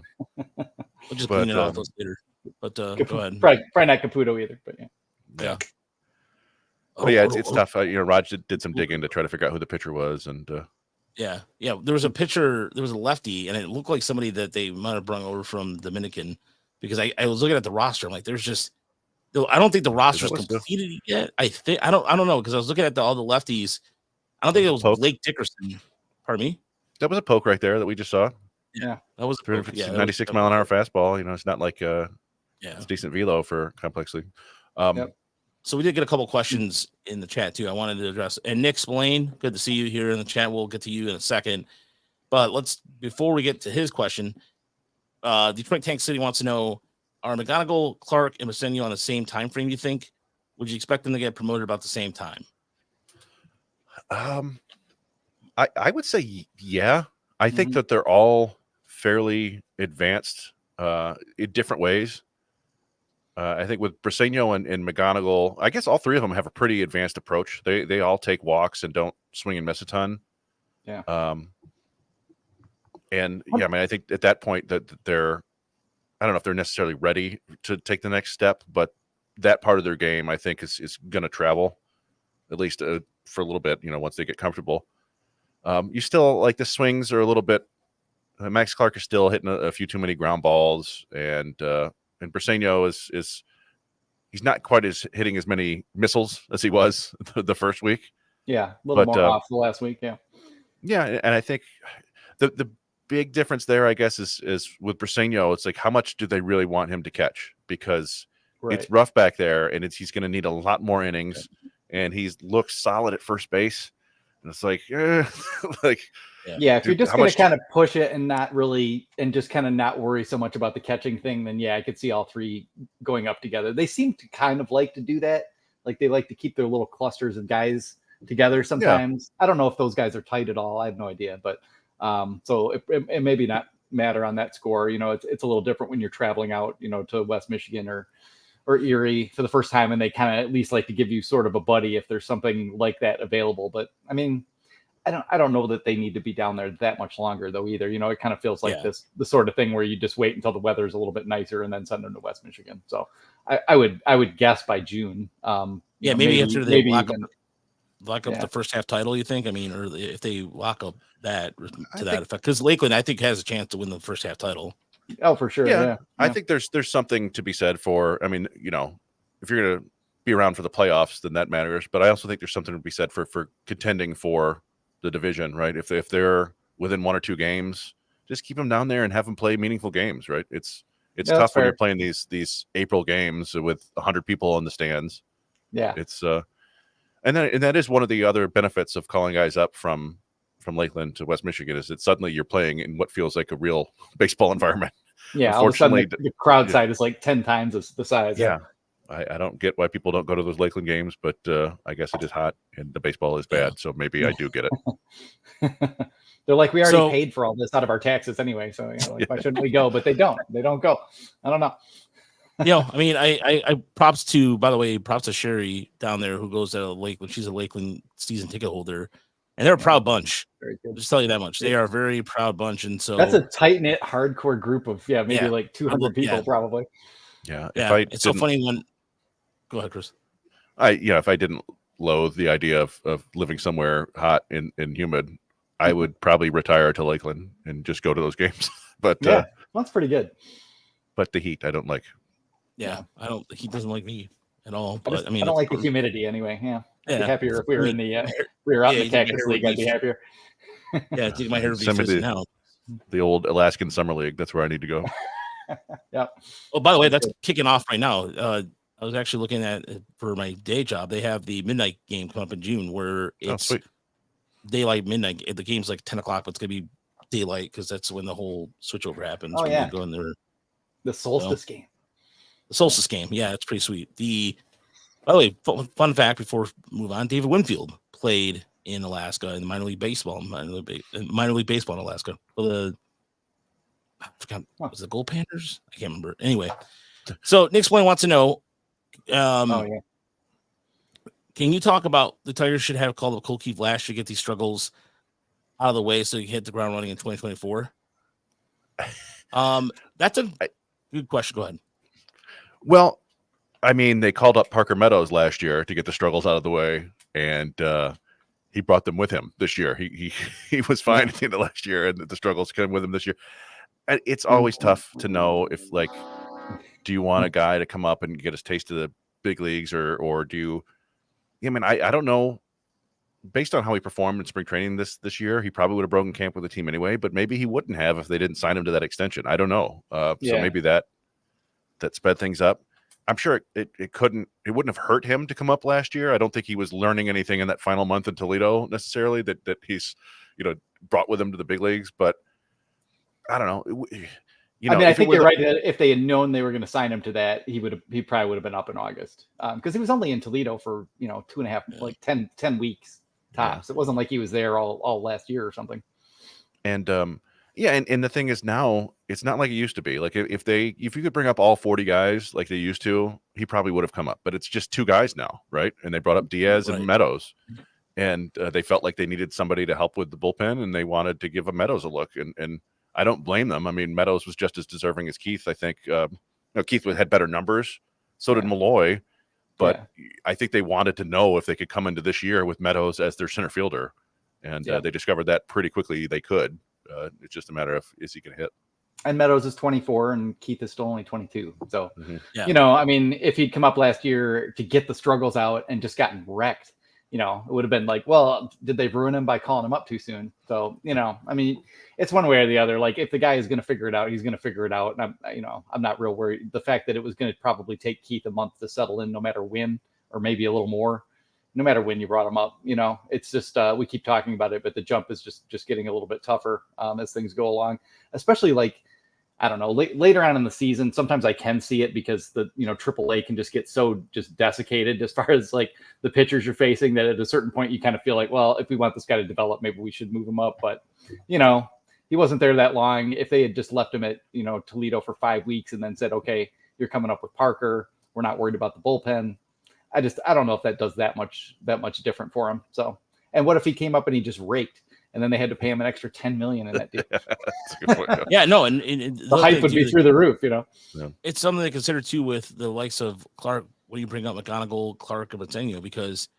just clean it off later. But go ahead. Probably not Caputo either, but yeah. It's tough. Raj did some digging to try to figure out who the pitcher was, and there was a pitcher. There was a lefty, and it looked like somebody that they might have brought over from Dominican, because I was looking at the roster. I'm like, there's just, I don't think the roster's completed yet. I don't know, because I was looking at all the lefties. I don't think it was Blake Dickerson. Pardon me. That was a poke right there that we just saw. Yeah, that was 96 mile an hour fastball. It's not like it's decent velo for complex league. So we did get a couple questions in the chat too. I wanted to address, and Nick Splain, good to see you here in the chat. We'll get to you in a second, but before we get to his question, Detroit Tank City wants to know: are McGonigal, Clark, and Briceno on the same time frame? You think? Would you expect them to get promoted about the same time? I would say yeah. I think that they're all fairly advanced in different ways. I think with Briceno and McGonigal, I guess all three of them have a pretty advanced approach. They all take walks and don't swing and miss a ton. Yeah. I think at that point that I don't know if they're necessarily ready to take the next step, but that part of their game, I think, is going to travel at least for a little bit. Once they get comfortable. You still like the swings are a little bit. Max Clark is still hitting a few too many ground balls, and Briceno is he's not quite hitting as many missiles as he was the first week. Yeah, a little more off the last week. Yeah, and I think the big difference there, I guess, is with Briceno. It's like, how much do they really want him to catch? Because it's rough back there, and he's going to need a lot more innings, and he's looked solid at first base. And it's like, if you're just going to kind of push it and not really, and just kind of not worry so much about the catching thing, then I could see all three going up together. They seem to kind of like to do that. Like they like to keep their little clusters of guys together sometimes. I don't know if those guys are tight at all. I have no idea, but so it maybe not matter on that score. It's a little different when you're traveling out, to West Michigan or Erie for the first time, and they kind of at least like to give you sort of a buddy if there's something like that available. But I mean, I don't know that they need to be down there that much longer though either. It kind of feels like the sort of thing where you just wait until the weather's a little bit nicer and then send them to West Michigan. So I would guess by June. Maybe after they lock up the first half title, you think? I mean, or if they lock up that effect, because Lakeland I think has a chance to win the first half title. Oh, for sure. Yeah. I think there's something to be said for, I mean, if you're going to be around for the playoffs, then that matters. But I also think there's something to be said for contending for the division, right? If they're within one or two games, just keep them down there and have them play meaningful games, right? It's tough when you're playing these April games with 100 people in the stands. Yeah. It's and that is one of the other benefits of calling guys up from Lakeland to West Michigan, is that suddenly you're playing in what feels like a real baseball environment. Yeah, all of a sudden the crowd side is like 10 times the size. Yeah. I don't get why people don't go to those Lakeland games, but I guess it is hot and the baseball is bad, so maybe I do get it. They're like, we already paid for all this out of our taxes anyway, so why shouldn't we go? But they don't go. I don't know. I mean, I props to Sherry down there who goes to Lakeland. She's a Lakeland season ticket holder. And they're a proud bunch. I'll just tell you that much. They are a very proud bunch, and so that's a tight knit, hardcore group of maybe like 200 people probably. Yeah, it's so funny when. Go ahead, Chris. If I didn't loathe the idea of living somewhere hot and humid, I would probably retire to Lakeland and just go to those games. But that's pretty good. But the heat, I don't like. Yeah, I don't. He doesn't like me at all. But I mean, I don't like the humidity anyway. Yeah. I'd be happier if we were in the we were out in the Cactus League. I'd be happier. I think my hair would be now. The old Alaskan Summer League. That's where I need to go. Yeah. Oh, by the way, that's kicking off right now. I was actually looking at for my day job. They have the midnight game come up in June where it's daylight midnight. The game's like 10 o'clock, but it's gonna be daylight because that's when the whole switchover happens. Oh yeah. Go in there. The solstice game. Solstice game. Yeah, it's pretty sweet. By the way, fun fact before we move on, David Winfield played in Alaska in minor league baseball in Alaska. For I forgot, was it the Gold Panthers? I can't remember. Anyway, so Nick Splain wants to know, can you talk about the Tigers should have called up Cole Keith last year to get these struggles out of the way so you can hit the ground running in 2024? That's a good question. Go ahead. Well, I mean, they called up Parker Meadows last year to get the struggles out of the way, and he brought them with him this year. He was fine at the end of last year, and the struggles came with him this year. And it's always tough to know if, like, do you want a guy to come up and get his taste of the big leagues, or do you? I mean, I don't know. Based on how he performed in spring training this year, he probably would have broken camp with the team anyway. But maybe he wouldn't have if they didn't sign him to that extension. I don't know. So maybe that sped things up. I'm sure it wouldn't have hurt him to come up last year. I don't think he was learning anything in that final month in Toledo necessarily that he's brought with him to the big leagues. But I don't know. I think you're right that if they had known they were going to sign him to that, he probably would have been up in August because he was only in Toledo for 2.5 like 10 weeks tops. It wasn't like he was there all last year or something. And and the thing is now it's not like it used to be. Like if you could bring up all 40 guys like they used to, he probably would have come up. But it's just 2 guys now, right? And they brought up Diaz and Meadows, and they felt like they needed somebody to help with the bullpen, and they wanted to give Meadows a look. And I don't blame them. I mean, Meadows was just as deserving as Keith. I think Keith had better numbers. So did Malloy. But I think they wanted to know if they could come into this year with Meadows as their center fielder. And they discovered that pretty quickly they could. It's just a matter of, is he going to hit? And Meadows is 24 and Keith is still only 22. So, I mean, if he'd come up last year to get the struggles out and just gotten wrecked, it would have been like, well, did they ruin him by calling him up too soon? So, I mean, it's one way or the other. Like if the guy is going to figure it out, he's going to figure it out. And I'm not real worried. The fact that it was going to probably take Keith a month to settle in, no matter when, or maybe a little more, no matter when you brought him up, it's just, we keep talking about it, but the jump is just getting a little bit tougher as things go along, especially like, I don't know, later on in the season, sometimes I can see it because the, AAA can just get so just desiccated as far as like the pitchers you're facing that at a certain point you kind of feel like, well, if we want this guy to develop, maybe we should move him up. But, he wasn't there that long. If they had just left him at, Toledo for 5 weeks and then said, okay, you're coming up with Parker, we're not worried about the bullpen. I don't know if that does that much different for him. So, and what if he came up and he just raked? And then they had to pay him an extra $10 million in that deal. That's a good point, and the hype would be through the roof, Yeah. It's something to consider too with the likes of Clark. When you bring up McGonigal, Clark, and Briceno, because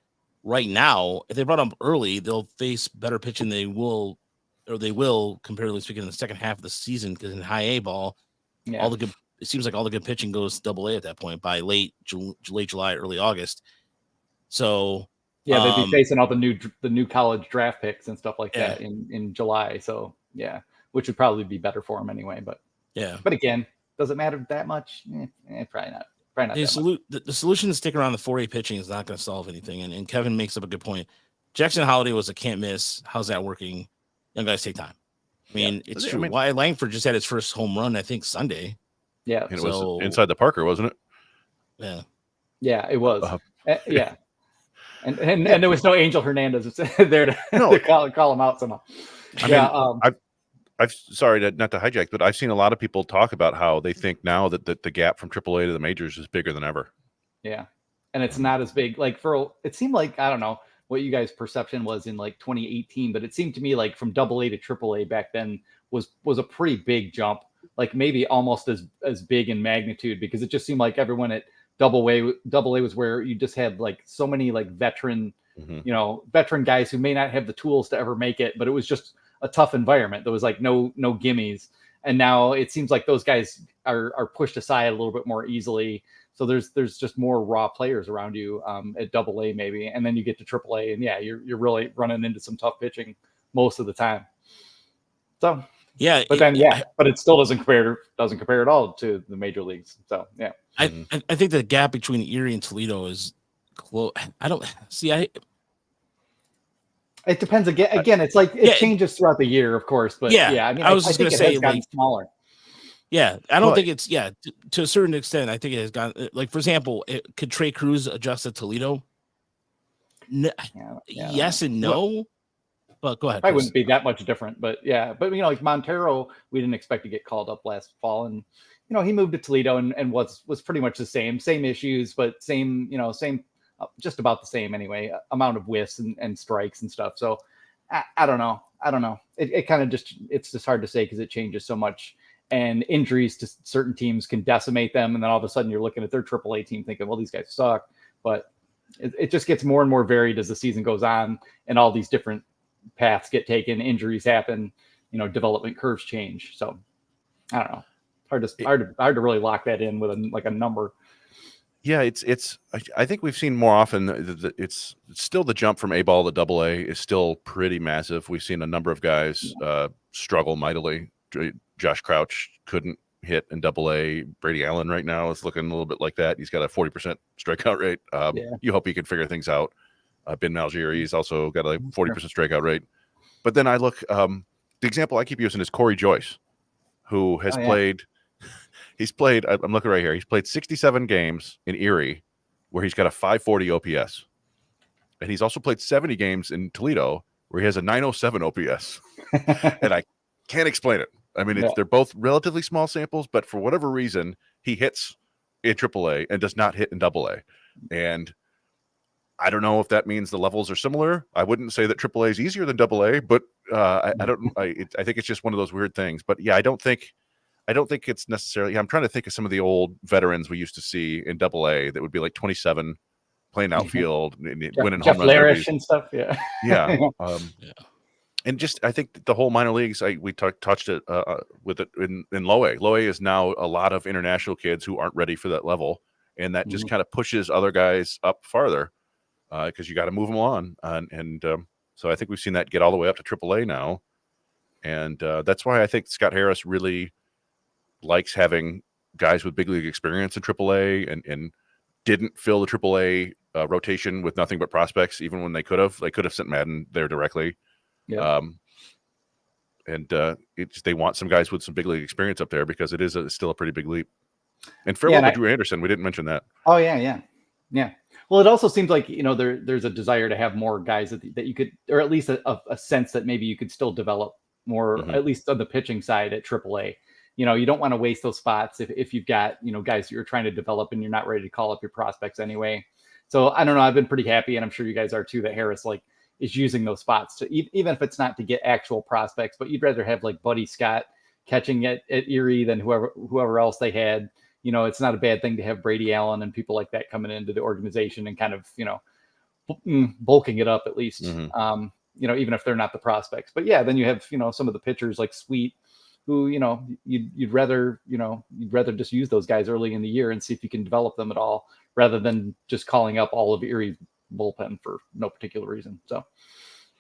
right now, if they brought him early, they'll face better pitching. They will, comparatively speaking, in the second half of the season. Because in high A ball, it seems like all the good pitching goes Double A at that point by late July, early August. So. Yeah, they'd be facing all the new college draft picks and stuff like that in July. So which would probably be better for them anyway. But but again, does it matter that much? Probably not. Probably not. The solution to stick around the 4A pitching is not going to solve anything. And Kevin makes up a good point. Jackson Holiday was a can't miss. How's that working? Young guys take time. I mean, it's true. Why Langford just had his first home run, I think Sunday. Yeah, and it was inside the Parker, wasn't it? Yeah, it was. And there was no Angel Hernandez there to call him out somehow. I've sorry not to hijack, but I've seen a lot of people talk about how they think now that the gap from AAA to the majors is bigger than ever. Yeah, and it's not as big. Like it seemed like, I don't know what you guys' perception was in like 2018, but it seemed to me like from AA to AAA back then was a pretty big jump. Like maybe almost as big in magnitude, because it just seemed like everyone at Double A was where you just had like so many like veteran guys who may not have the tools to ever make it, but it was just a tough environment. There was like no gimmies. And now it seems like those guys are pushed aside a little bit more easily. So there's just more raw players around you at Double A maybe, and then you get to Triple A, and you're really running into some tough pitching most of the time. So but it still doesn't compare at all to the major leagues. So I think the gap between Erie and Toledo is close. I don't see. It depends again. It's like it changes throughout the year, of course. But I mean, I was just going to say, like, smaller. Yeah, I don't think it's to a certain extent. I think it has gone like, for example, could Trey Cruz adjust to Toledo? Yes and no. But go ahead. I wouldn't be that much different, but yeah. But like Montero, we didn't expect to get called up last fall, and he moved to Toledo and was pretty much the same issues, but same just about the same anyway, amount of whiffs and strikes and stuff. So I don't know. It kind of it's just hard to say because it changes so much. And injuries to certain teams can decimate them. And then all of a sudden you're looking at their AAA team thinking, well, these guys suck. But it just gets more and more varied as the season goes on and all these different paths get taken, injuries happen, development curves change. So I don't know. Hard to really lock that in with a number. Yeah, I think we've seen more often it's still the jump from A ball to AA is still pretty massive. We've seen a number of guys struggle mightily. Josh Crouch couldn't hit in AA. Brady Allen right now is looking a little bit like that. He's got a 40% strikeout rate. You hope he can figure things out. Ben Malgeri's also got a 40% strikeout rate. But then I look, the example I keep using is Corey Joyce, who has played. He's played. I'm looking right here. He's played 67 games in Erie, where he's got a 540 OPS, and he's also played 70 games in Toledo, where he has a 907 OPS. And I can't explain it. I mean, they're both relatively small samples, but for whatever reason, he hits in AAA and does not hit in AA. And I don't know if that means the levels are similar. I wouldn't say that AAA is easier than AA, but I think it's just one of those weird things. But yeah, I don't think it's necessarily. I'm trying to think of some of the old veterans we used to see in AA that would be like 27, playing outfield, winning home run derbies and stuff. Yeah, yeah. And just I think the whole minor leagues. We touched it with it in Loe. Loe is now a lot of international kids who aren't ready for that level, and that just kind of pushes other guys up farther because you got to move them on. So I think we've seen that get all the way up to AAA now, and that's why I think Scott Harris really likes having guys with big league experience in AAA and didn't fill the AAA rotation with nothing but prospects, even when they could have sent Madden there directly. Yeah. They want some guys with some big league experience up there because it is still a pretty big leap. And farewell to Drew Anderson. We didn't mention that. Oh yeah. Well, it also seems like, there's a desire to have more guys that you could, or at least a sense that maybe you could still develop more, at least on the pitching side at AAA. You don't want to waste those spots if you've got, guys you're trying to develop and you're not ready to call up your prospects anyway. So I don't know. I've been pretty happy, and I'm sure you guys are too, that Harris is using those spots to even if it's not to get actual prospects, but you'd rather have Buddy Scott catching at Erie than whoever else they had. It's not a bad thing to have Brady Allen and people like that coming into the organization and kind of, bulking it up at least, even if they're not the prospects. But yeah, then you have, some of the pitchers like Sweet, who, you'd rather just use those guys early in the year and see if you can develop them at all, rather than just calling up all of Erie bullpen for no particular reason. So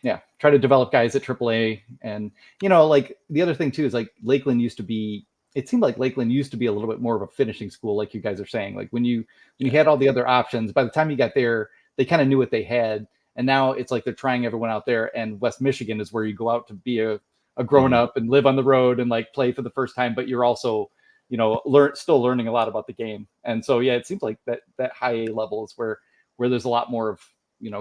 yeah, try to develop guys at AAA. And, the other thing too, is Lakeland used to be, it seemed like Lakeland used to be a little bit more of a finishing school, like you guys are saying. Like when you had all the other options, by the time you got there, they kind of knew what they had. And now it's like they're trying everyone out there. And West Michigan is where you go out to be a grown up and live on the road and play for the first time, but you're also, still learning a lot about the game. And so, yeah, it seems like that high A level is where there's a lot more of,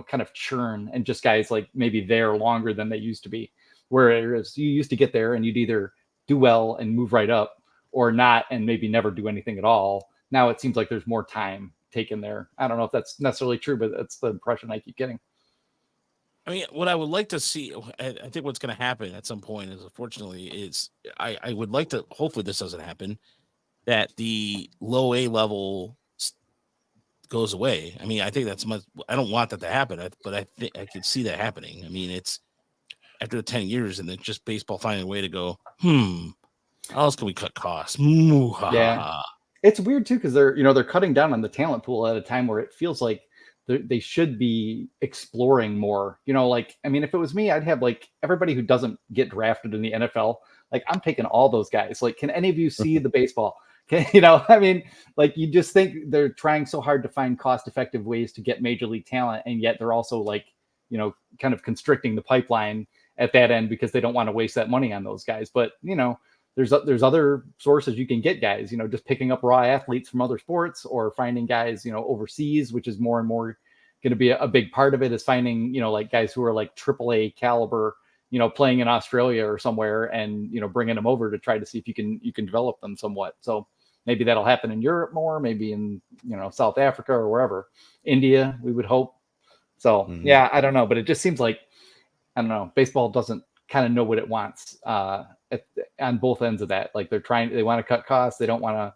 kind of churn and just guys maybe there longer than they used to be. Whereas you used to get there and you'd either do well and move right up or not and maybe never do anything at all. Now it seems like there's more time taken there. I don't know if that's necessarily true, but that's the impression I keep getting. I mean, what I would like to see, I think what's going to happen at some point is I would like to, hopefully this doesn't happen, that the low A level goes away. I mean, I think that's much, I don't want that to happen, but I think I could see that happening. I mean, it's after the 10 years and then just baseball finding a way to go, how else can we cut costs? Yeah. It's weird too, because they're cutting down on the talent pool at a time where it feels like they should be exploring more. I mean, if it was me, I'd have everybody who doesn't get drafted in the NFL. I'm taking all those guys. Can any of you see the baseball? I mean, you just think they're trying so hard to find cost-effective ways to get major league talent, and yet they're also kind of constricting the pipeline at that end because they don't want to waste that money on those guys. But there's other sources you can get guys, just picking up raw athletes from other sports or finding guys, overseas, which is more and more going to be a big part of it, is finding, like guys who are like AAA caliber, playing in Australia or somewhere, and, bringing them over to try to see if you can develop them somewhat. So maybe that'll happen in Europe more, maybe in, South Africa or wherever, India, we would hope. So yeah, I don't know, but it just seems like, I don't know, baseball doesn't kind of know what it wants on both ends of that. Like they want to cut costs. They don't want to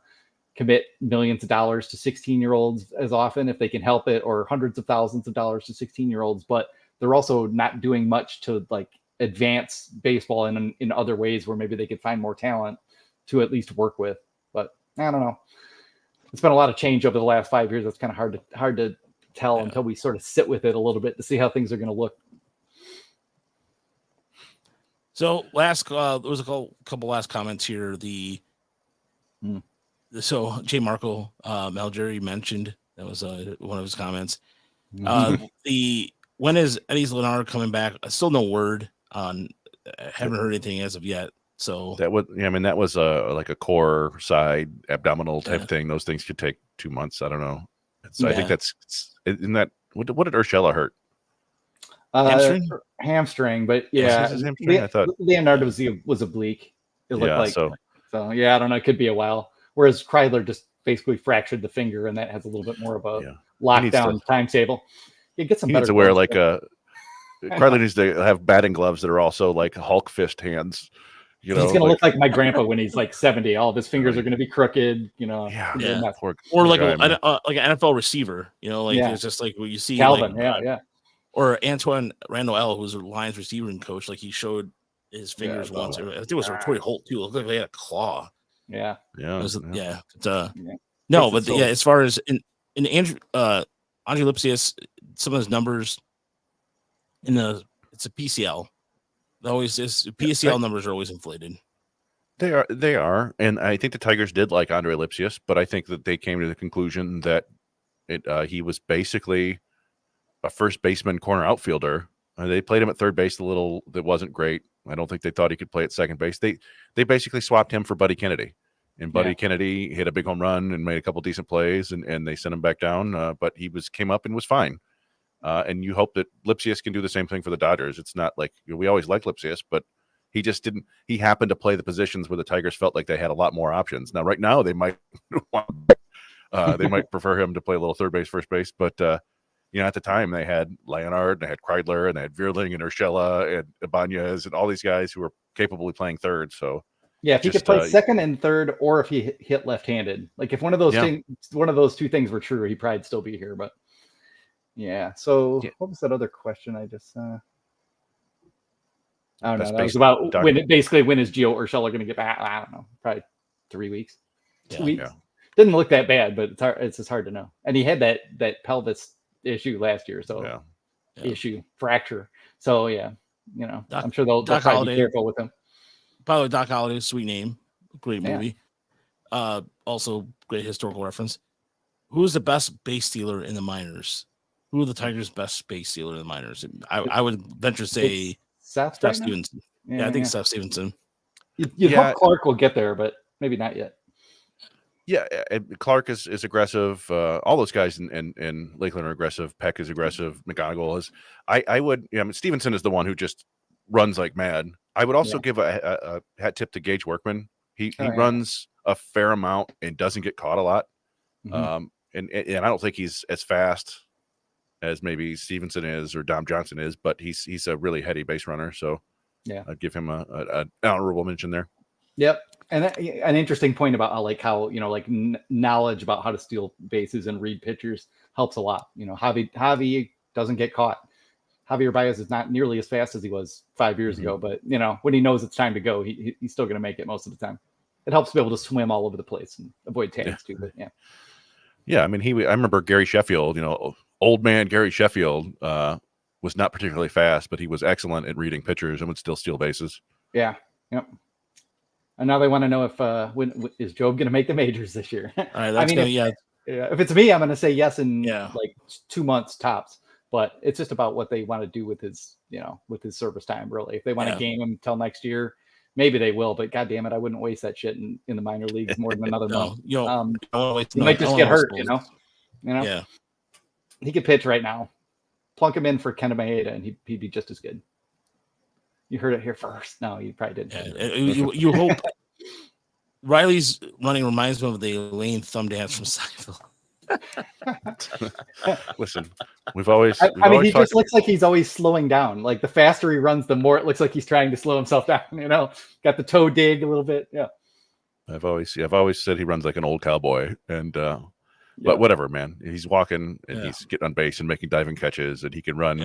commit millions of dollars to 16-year-olds as often if they can help it, or hundreds of thousands of dollars to 16-year-olds. But they're also not doing much to like advance baseball in other ways where maybe they could find more talent to at least work with. But I don't know. It's been a lot of change over the last 5 years. That's kind of hard to tell until we sort of sit with it a little bit to see how things are going to look. So there was a couple last comments here. So J. Marco Malgeri mentioned, that was one of his comments. When is Eddie's Leonard coming back? Still no word on. Haven't heard anything as of yet. So that was like a core side abdominal type thing. Those things could take 2 months. I don't know. I think isn't that what did Urshela hurt? Hamstring, but yeah, hamstring? I thought Leonardo was oblique. It looked like so. Yeah, I don't know. It could be a while. Whereas Kreidler just basically fractured the finger, and that has a little bit more of a lockdown timetable. You get some. He needs to wear like Kreidler needs to have batting gloves that are also like Hulk fist hands. He's going to look like my grandpa when he's like 70. All of his fingers are going to be crooked. Yeah. Or like an NFL receiver. It's just like what you see. Calvin, Or Antoine Randall, who's a Lions receiving coach, like he showed his fingers once. I think it was Torrey Holt too. It looked like they had a claw. Yeah. No, but as far as in Andre Lipsius, some of his numbers it's a PCL. PCL numbers are always inflated. They are, and I think the Tigers did like Andre Lipsius, but I think that they came to the conclusion that he was basically a first baseman, corner outfielder. They played him at third base a little. That wasn't great. I don't think they thought he could play at second base. They basically swapped him for Buddy Kennedy, and Buddy Kennedy hit a big home run and made a couple decent plays, and they sent him back down. But he came up and was fine. And you hope that Lipsius can do the same thing for the Dodgers. It's not like we always like Lipsius, but he just didn't. He happened to play the positions where the Tigers felt like they had a lot more options. Now, right now, they might prefer him to play a little third base, first base, but. At the time they had Leonard, they had Kreidler, and they had Vierling and Urshela and Ibanez and all these guys who were capable of playing third. So if he could play second and third, or if he hit left-handed, like if one of those two things were true, he'd probably still be here. But what was that other question I just? I don't know. That was about when is Gio Urshela going to get back? I don't know. Probably 3 weeks, 2 weeks. Yeah. Didn't look that bad, but it's just hard to know. And he had that pelvis issue last year, so fracture. So I'm sure they'll probably be careful with him. By the way, Doc Holliday, sweet name, great movie. Also great historical reference. Who's the best base stealer in the minors? Who are the Tigers' best base stealer in the minors? I would venture to say Seth Stevenson. I think Seth Stevenson. You'd hope Clark will get there, but maybe not yet. Yeah, Clark is aggressive. All those guys in Lakeland are aggressive. Peck is aggressive. McGonigal is. I would. Stevenson is the one who just runs like mad. I would also give a hat tip to Gage Workman. He runs a fair amount and doesn't get caught a lot. And I don't think he's as fast as maybe Stevenson is or Dom Johnson is, but he's a really heady base runner. So I'd give him an honorable mention there. Yep. And an interesting point about how knowledge about how to steal bases and read pitchers helps a lot. Javi doesn't get caught. Javier Baez is not nearly as fast as he was 5 years ago, but when he knows it's time to go, he's still going to make it most of the time. It helps to be able to swim all over the place and avoid tags too. But I remember Gary Sheffield. Old man Gary Sheffield was not particularly fast, but he was excellent at reading pitchers and would still steal bases. Yeah. Yep. And now they want to know if when is Jobe going to make the majors this year? All right, if it's me, I'm going to say yes in like 2 months tops. But it's just about what they want to do with his, with his service time. Really, if they want to game him until next year, maybe they will, but God damn it, I wouldn't waste that shit in the minor leagues more than another month. You know, he might just get hurt, you know. Yeah. He could pitch right now. Plunk him in for Kenta Maeda, and he'd be just as good. You heard it here first. No, you probably didn't. Yeah. You hope. Riley's running reminds me of the Elaine thumb dance from Seinfeld. Listen, we've always. I mean, he just looks like he's always slowing down. Like the faster he runs, the more it looks like he's trying to slow himself down. You know, got the toe dig a little bit. Yeah. I've always said he runs like an old cowboy, and but whatever, man. He's walking and he's getting on base and making diving catches, and he can run.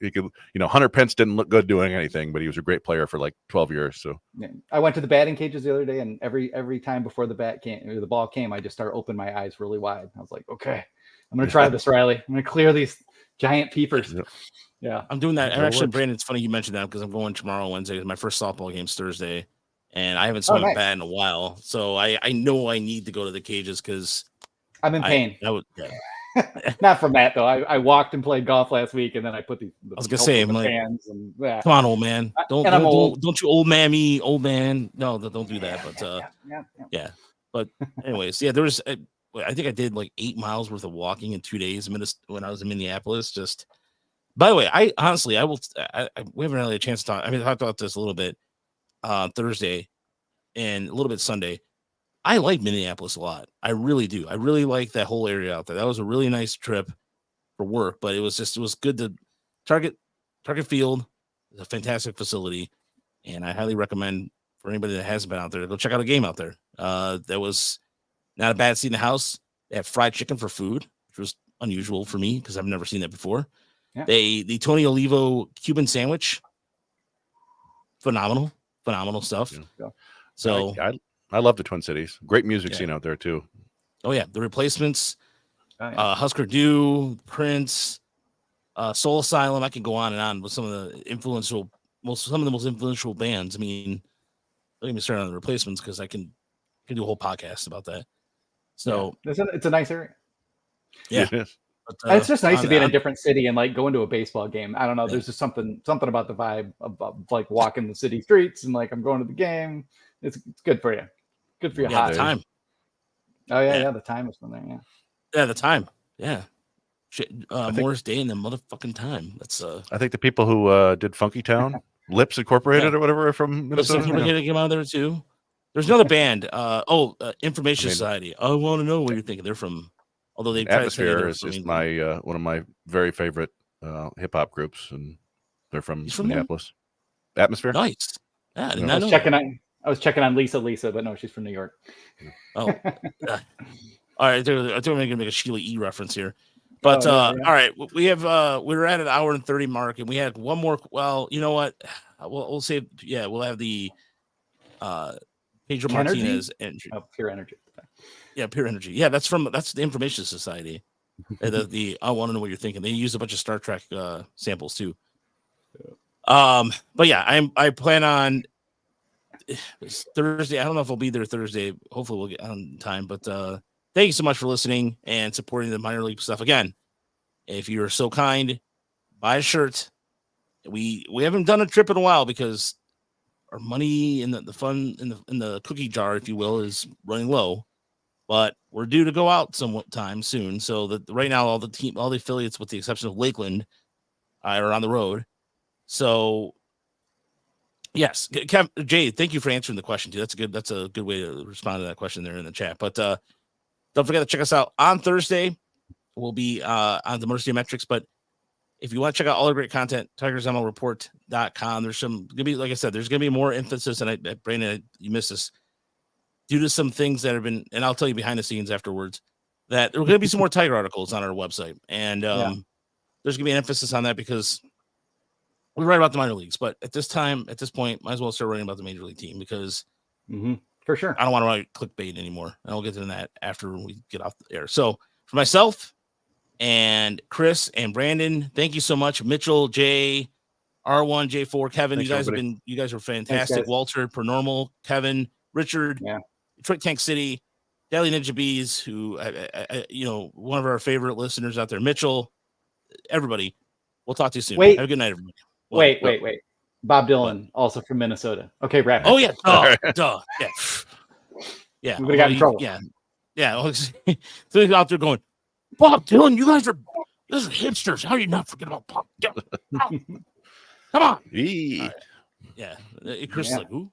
He could, Hunter Pence didn't look good doing anything, but he was a great player for like 12 years. So I went to the batting cages the other day, and every time before the ball came, I just started opening my eyes really wide. I was like, okay, I'm gonna try this, Riley. I'm gonna clear these giant peepers. Yeah, I'm doing that. And actually, Brandon, it's funny you mentioned that because I'm going tomorrow, Wednesday. My first softball game's Thursday, and I haven't swung a bat in a while, so I know I need to go to the cages because I'm in pain. Not from that though. I walked and played golf last week, and then I put the I was gonna say, I'm like, fans and come on, old man. Don't you old man. No, don't do that. But yeah. But anyways, there was. I think I did like 8 miles worth of walking in 2 days when I was in Minneapolis. Just by the way, we haven't really had a chance to talk. I mean, I talked about this a little bit Thursday and a little bit Sunday. I like Minneapolis a lot. I really do. I really like that whole area out there. That was a really nice trip for work, but it was good to Target Field is a fantastic facility, and I highly recommend for anybody that hasn't been out there to go check out a game out there. That was not a bad seat in the house. They had fried chicken for food, which was unusual for me because I've never seen that before. Yeah. The Tony Olivo Cuban sandwich, phenomenal stuff. Yeah. So I love the Twin Cities. Great music scene out there too. Oh yeah, the Replacements, Husker Du, Prince, Soul Asylum. I can go on and on with some of the most influential bands. I mean, don't get me started on the Replacements because I can do a whole podcast about that. So it's a nice area. Yeah, but, it's just nice to be in a different city and like going to a baseball game. I don't know. There's just something about the vibe of like walking the city streets and like I'm going to the game. It's good for you. Good for your hot time. Oh yeah, the time is from there. Yeah, the time. Yeah. Morris Day and the motherfucking time. That's I think the people who did Funky Town, Lips Incorporated or whatever from Minnesota. Lips Incorporated came out there too. There's another band. Information Society. I want to know what you're thinking. They're from. Although they Atmosphere is my one of my very favorite hip hop groups, and they're from Minneapolis. There? Atmosphere. Nice. Yeah, I was checking on Lisa, but no, she's from New York. Oh, all right. I think we're gonna make a Sheila E. reference here, but all right, we're at an hour and 30 mark, and we had one more. Well, you know what? We'll say we'll have the Pedro Martinez entry. Oh, Pure Energy. Yeah, Pure Energy. Yeah, that's the Information Society. the I want to know what you're thinking. They use a bunch of Star Trek samples too. But yeah, I plan on Thursday. I don't know if I'll be there Thursday. Hopefully we'll get on time. But thank you so much for listening and supporting the minor league stuff. Again, if you're so kind, buy a shirt. We haven't done a trip in a while because our money in the fund in the cookie jar, if you will, is running low. But we're due to go out sometime soon. So that right now all the affiliates, with the exception of Lakeland, are on the road. So yes, Jay, thank you for answering the question, too. That's a good way to respond to that question there in the chat. But don't forget to check us out on Thursday. We'll be on the Mercy Metrics. But if you want to check out all the great content, TigersMLReport.com. There's gonna be, like I said, there's gonna be more emphasis. And Brandon, you missed this due to some things that have been, and I'll tell you behind the scenes afterwards, that there are gonna be some more Tiger articles on our website, and there's gonna be an emphasis on that because we write about the minor leagues, but at this point, might as well start writing about the major league team because for sure, I don't want to write clickbait anymore. And I'll get to that after we get off the air. So for myself and Chris and Brandon, thank you so much. Mitchell, Jay, R1, J4, Kevin, thanks, you guys are fantastic. Thanks, Walter, Pernormal, Kevin, Richard, Detroit Tank City, Daily Ninja Bees, who one of our favorite listeners out there, Mitchell, everybody. We'll talk to you soon. Wait. Have a good night, everybody. Wait. Bob Dylan, also from Minnesota. Okay, wrap. Oh yeah, duh. Yeah. Yeah. We got in trouble. Yeah. Yeah. So he's out there going, Bob Dylan, you guys are hipsters. How do you not forget about Bob Dylan? Come on. Right. Yeah. Chris is like, who?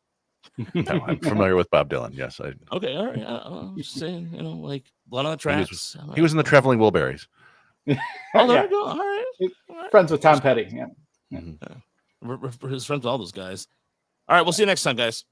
No, I'm familiar with Bob Dylan. Yes. Okay, all right. I'm just saying, like blood on the tracks. He was in the Traveling Wilburys. Oh, there you go. All right. Friends with Tom Petty. Yeah. We're friends with all those guys. All right, we'll see you next time, guys.